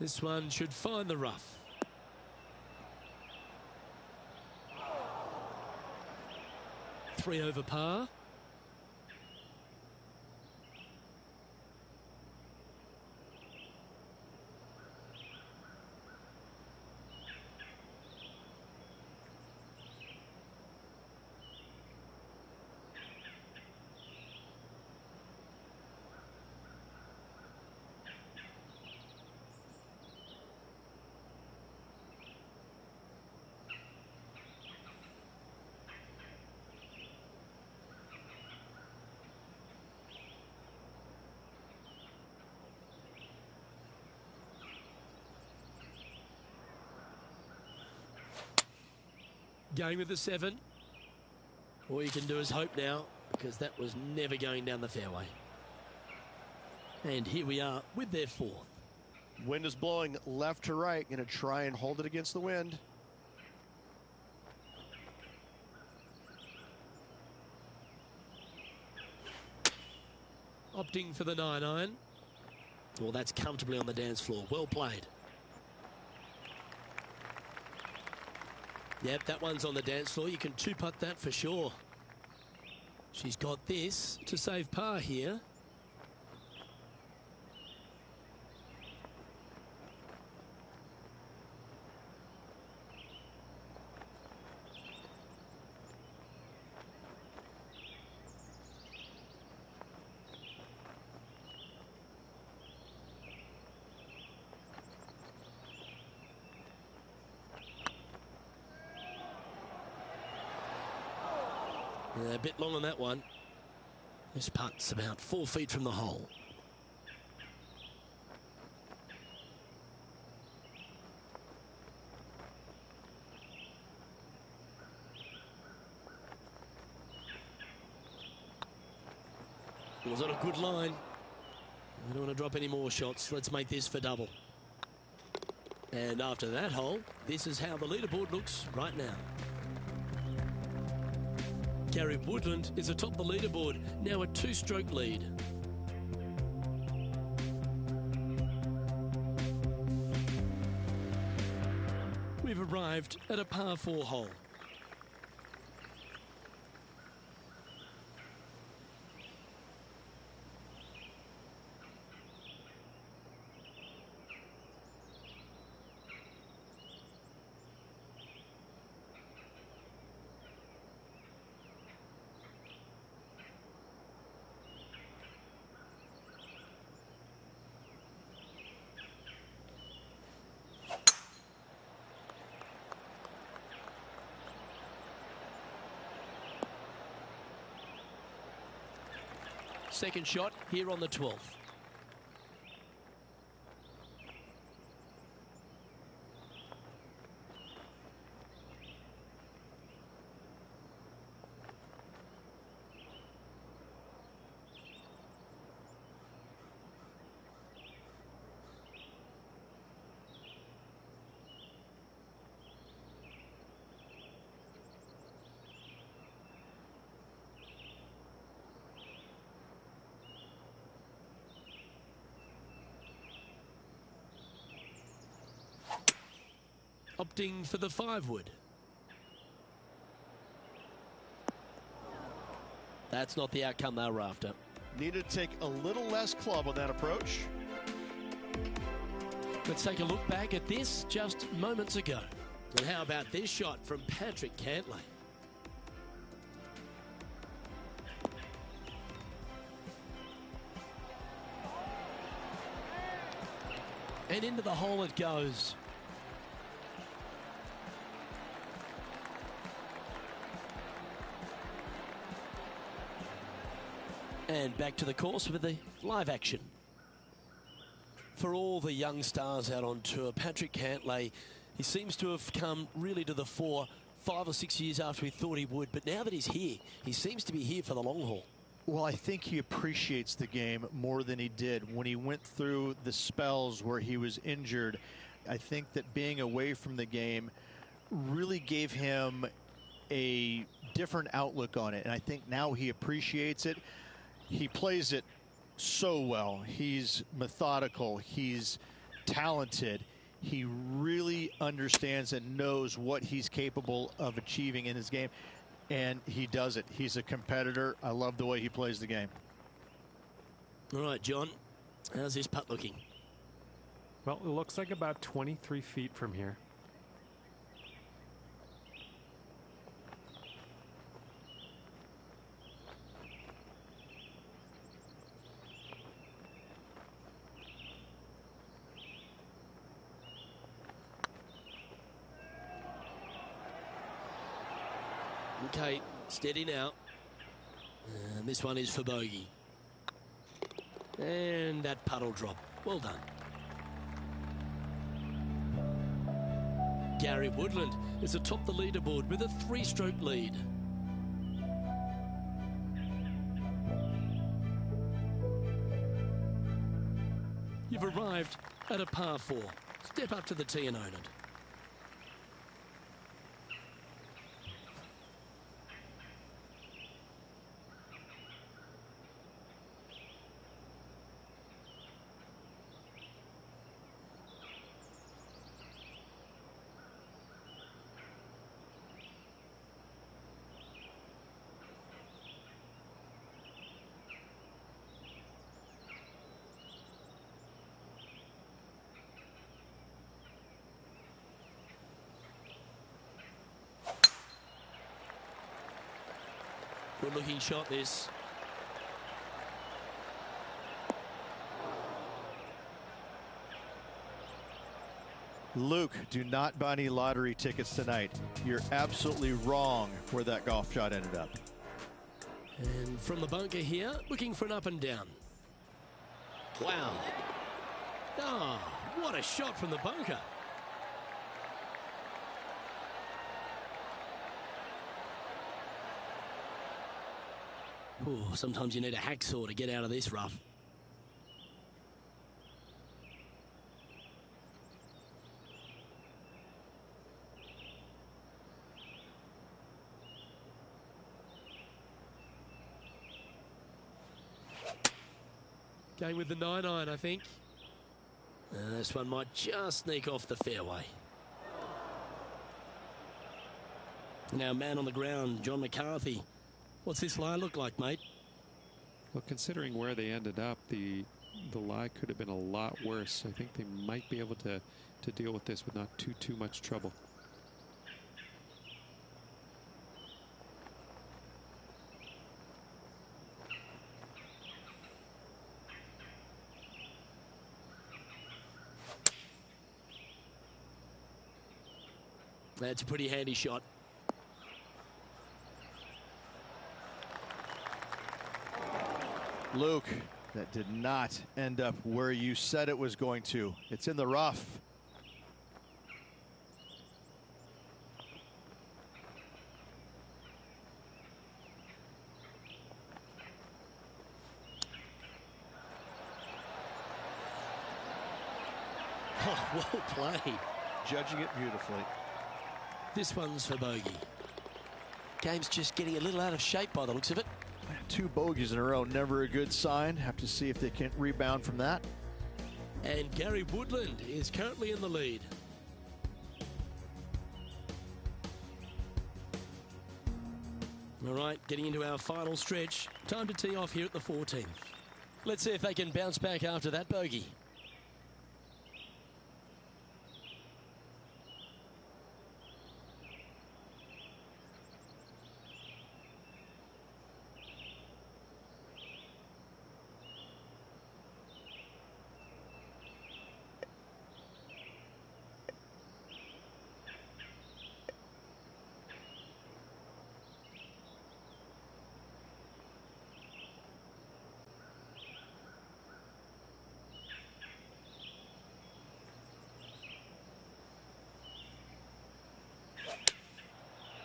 Speaker 1: This one should find the rough. Three over par. Going with the 7. All you can do is hope now, because that was never going down the fairway. And here we are with their 4th.
Speaker 4: Wind is blowing left to right. Going to try and hold it against the wind.
Speaker 1: Opting for the 9-iron. Well, that's comfortably on the dance floor. Well played. Yep, that one's on the dance floor. You can two-putt that for sure. She's got this to save par here. A bit long on that one. This putt's about 4 feet from the hole. Was on a good line. I don't want to drop any more shots. Let's make this for double. And after that hole, this is how the leaderboard looks right now. Gary Woodland is atop the leaderboard, now a 2-stroke lead. We've arrived at a par 4 hole. Second shot here on the 12th. Opting for the 5-wood. That's not the outcome they were after.
Speaker 4: Needed to take a little less club on that approach.
Speaker 1: Let's take a look back at this just moments ago. And how about this shot from Patrick Cantlay? And into the hole it goes. And back to the course with the live action. For all the young stars out on tour, Patrick Cantlay, he seems to have come really to the fore 5 or 6 years after we thought he would. But now that he's here, he seems to be here for the long haul.
Speaker 4: Well, I think he appreciates the game more than he did when he went through the spells where he was injured. I think that being away from the game really gave him a different outlook on it. And I think now he appreciates it. He plays it so well. He's methodical. He's talented. He really understands and knows what he's capable of achieving in his game. And he does it. He's a competitor. I love the way he plays the game.
Speaker 1: All right, John, how's this putt looking?
Speaker 6: Well, it looks like about 23 feet from here.
Speaker 1: Okay, steady now. And this one is for bogey. And that puddle drop. Well done. Gary Woodland is atop the leaderboard with a 3-stroke lead. You've arrived at a par 4. Step up to the tee and own it. Good looking shot this.
Speaker 4: Luke, do not buy any lottery tickets tonight. You're absolutely wrong where that golf shot ended up.
Speaker 1: And from the bunker here, looking for an up and down. Wow. Oh, what a shot from the bunker. Ooh, sometimes you need a hacksaw to get out of this rough. Going with the 9-iron, I think. This one might just sneak off the fairway. Now, man on the ground, John McCarthy. What's this lie look like, mate?
Speaker 3: Well, considering where they ended up, the lie could have been a lot worse. I think they might be able to deal with this with not too much trouble.
Speaker 1: That's a pretty handy shot.
Speaker 4: Luke, that did not end up where you said it was going to. It's in the rough.
Speaker 1: Oh, well played.
Speaker 4: Judging it beautifully.
Speaker 1: This one's for bogey. Game's just getting a little out of shape by the looks of it.
Speaker 4: 2 bogeys in a row, never a good sign. Have to see if they can rebound from that.
Speaker 1: And Gary Woodland is currently in the lead. All right, getting into our final stretch. Time to tee off here at the 14th. Let's see if they can bounce back after that bogey.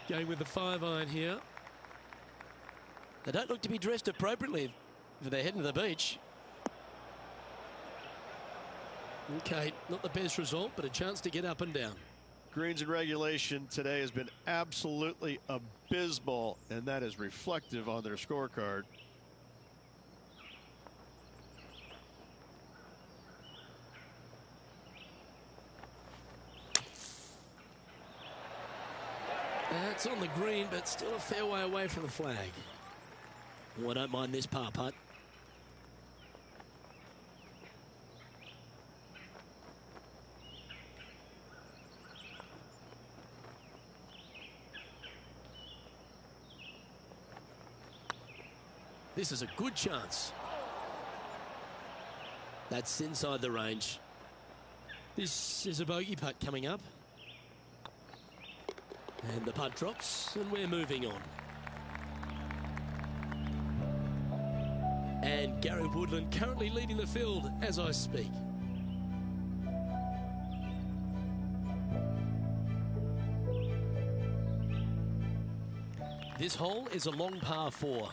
Speaker 1: Going with the 5-iron here. They don't look to be dressed appropriately for their heading to the beach. Okay, not the best result, but a chance to get up and down.
Speaker 4: Greens in regulation today has been absolutely abysmal, and that is reflective on their scorecard.
Speaker 1: That's on the green, but still a fair way away from the flag. Oh, I don't mind this par putt. This is a good chance. That's inside the range. This is a bogey putt coming up. And the putt drops, and we're moving on. And Gary Woodland currently leading the field as I speak. This hole is a long par 4.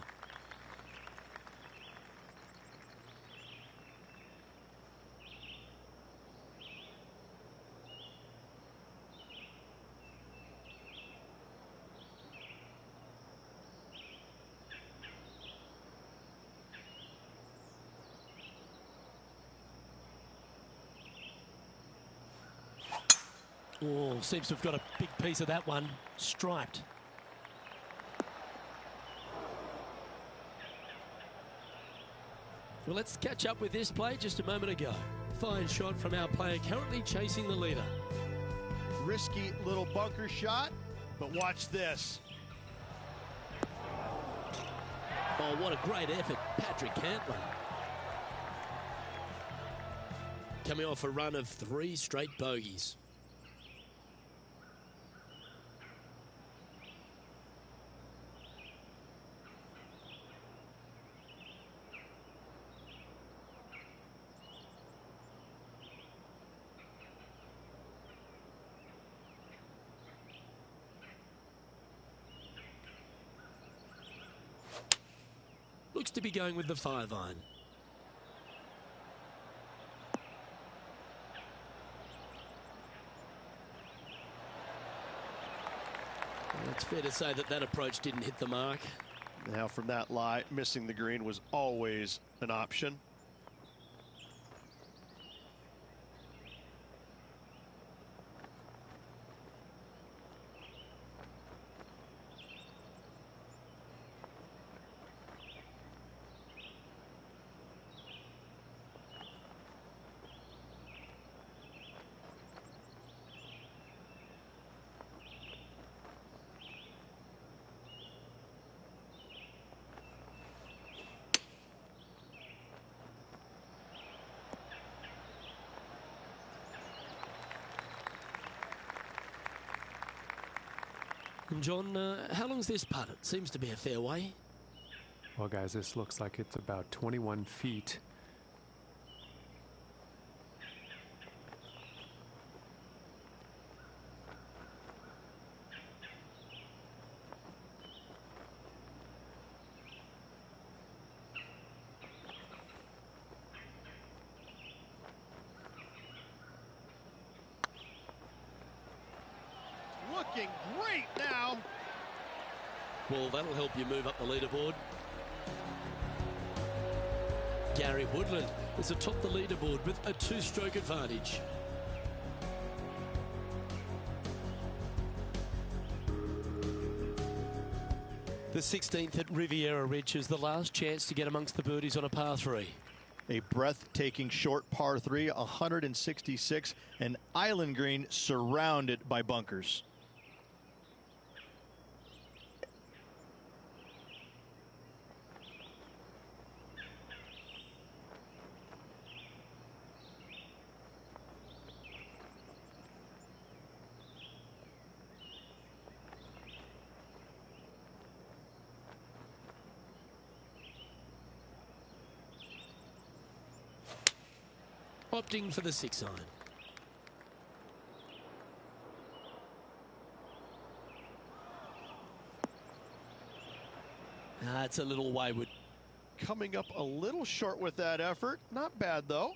Speaker 1: Oh, seems to have got a big piece of that one. Striped. Well, let's catch up with this play just a moment ago. Fine shot from our player currently chasing the leader.
Speaker 4: Risky little bunker shot, but watch this.
Speaker 1: Oh, what a great effort, Patrick Cantley. Coming off a run of 3 straight bogeys. Looks to be going with the 5-iron. It's fair to say that approach didn't hit the mark.
Speaker 4: Now from that lie, missing the green was always an option.
Speaker 1: And John, how long's this putt? It seems to be a fair way.
Speaker 6: Well, guys, this looks like it's about 21 feet.
Speaker 5: Looking great now.
Speaker 1: Well, that'll help you move up the leaderboard. Gary Woodland is atop the leaderboard with a 2-stroke advantage. The 16th at Riviera Ridge is the last chance to get amongst the birdies on a par 3.
Speaker 4: A breathtaking short par 3, 166, an island green surrounded by bunkers.
Speaker 1: Opting for the 6-iron. It's a little wayward.
Speaker 5: Coming up a little short with that effort. Not bad, though.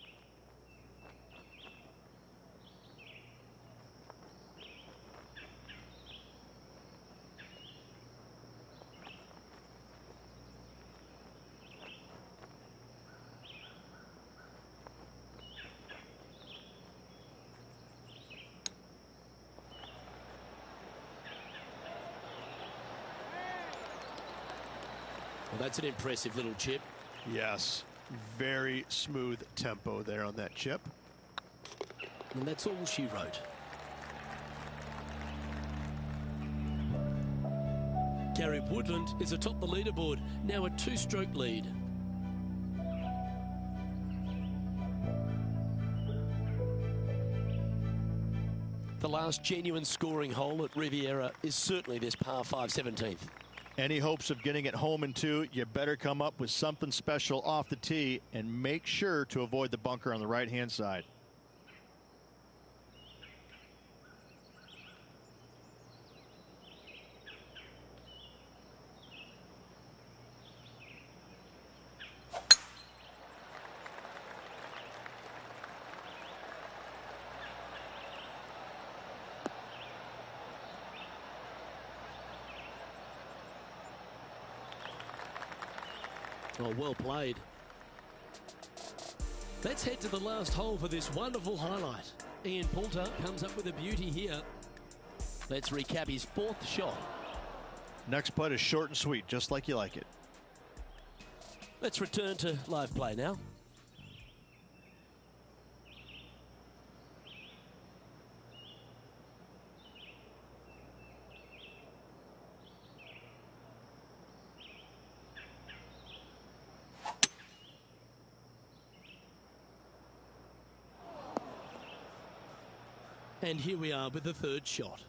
Speaker 1: Well, that's an impressive little chip.
Speaker 4: Yes, very smooth tempo there on that chip.
Speaker 1: And that's all she wrote. Gary Woodland is atop the leaderboard, now a 2-stroke lead. The last genuine scoring hole at Riviera is certainly this par 5 17th.
Speaker 4: Any hopes of getting it home in 2, you better come up with something special off the tee and make sure to avoid the bunker on the right-hand side.
Speaker 1: Oh, well played. Let's head to the last hole for this wonderful highlight. Ian Poulter comes up with a beauty here. Let's recap his 4th shot.
Speaker 4: Next putt is short and sweet, just like you like it.
Speaker 1: Let's return to live play now. And here we are with the 3rd shot.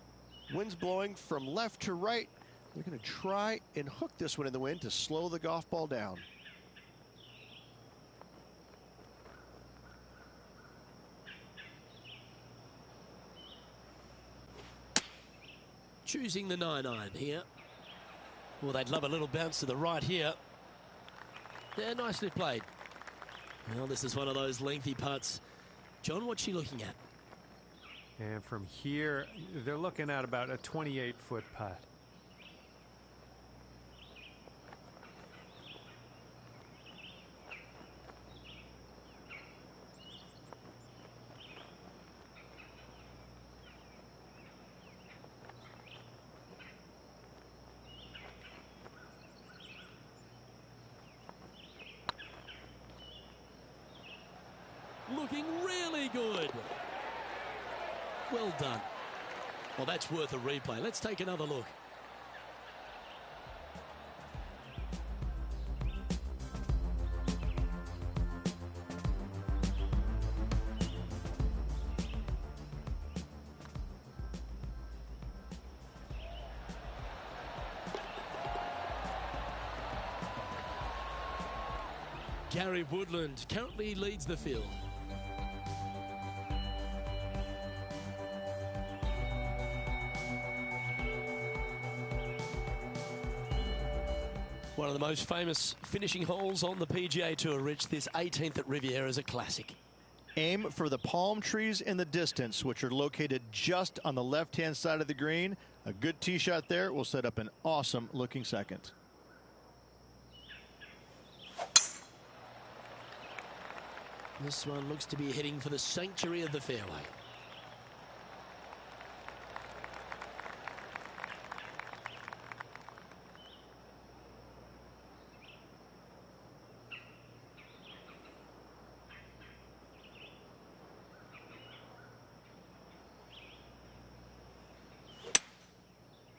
Speaker 5: Wind's blowing from left to right. They're going to try and hook this one in the wind to slow the golf ball down.
Speaker 1: Choosing the 9-iron here. Well, they'd love a little bounce to the right here. Yeah, nicely played. Well, this is one of those lengthy putts. John, what's she looking at?
Speaker 6: And from here, they're looking at about a 28-foot putt.
Speaker 1: Looking really good. Well done. Well, that's worth a replay. Let's take another look. Gary Woodland currently leads the field. One of the most famous finishing holes on the PGA Tour, Rich. This 18th at Riviera is a classic.
Speaker 4: Aim for the palm trees in the distance, which are located just on the left-hand side of the green. A good tee shot there will set up an awesome-looking second.
Speaker 1: This one looks to be heading for the sanctuary of the fairway.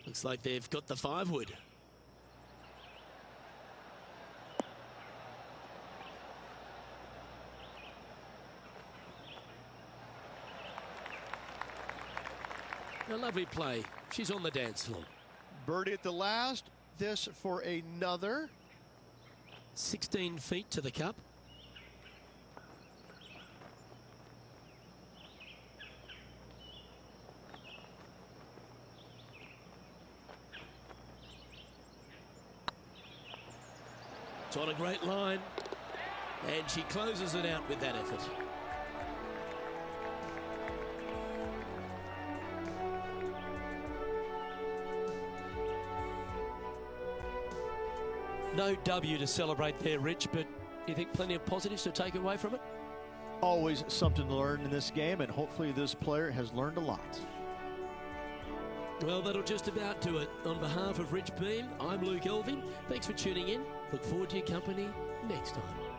Speaker 1: Looks like they've got the 5-wood. A lovely play. She's on the dance floor.
Speaker 4: Birdie at the last. This for another.
Speaker 1: 16 feet to the cup. It's on a great line, and she closes it out with that effort. No W to celebrate there, Rich, but you think plenty of positives to take away from it?
Speaker 4: Always something to learn in this game, and hopefully this player has learned a lot.
Speaker 1: Well, that'll just about do it. On behalf of Rich Beam, I'm Luke Elving. Thanks for tuning in. Look forward to your company next time.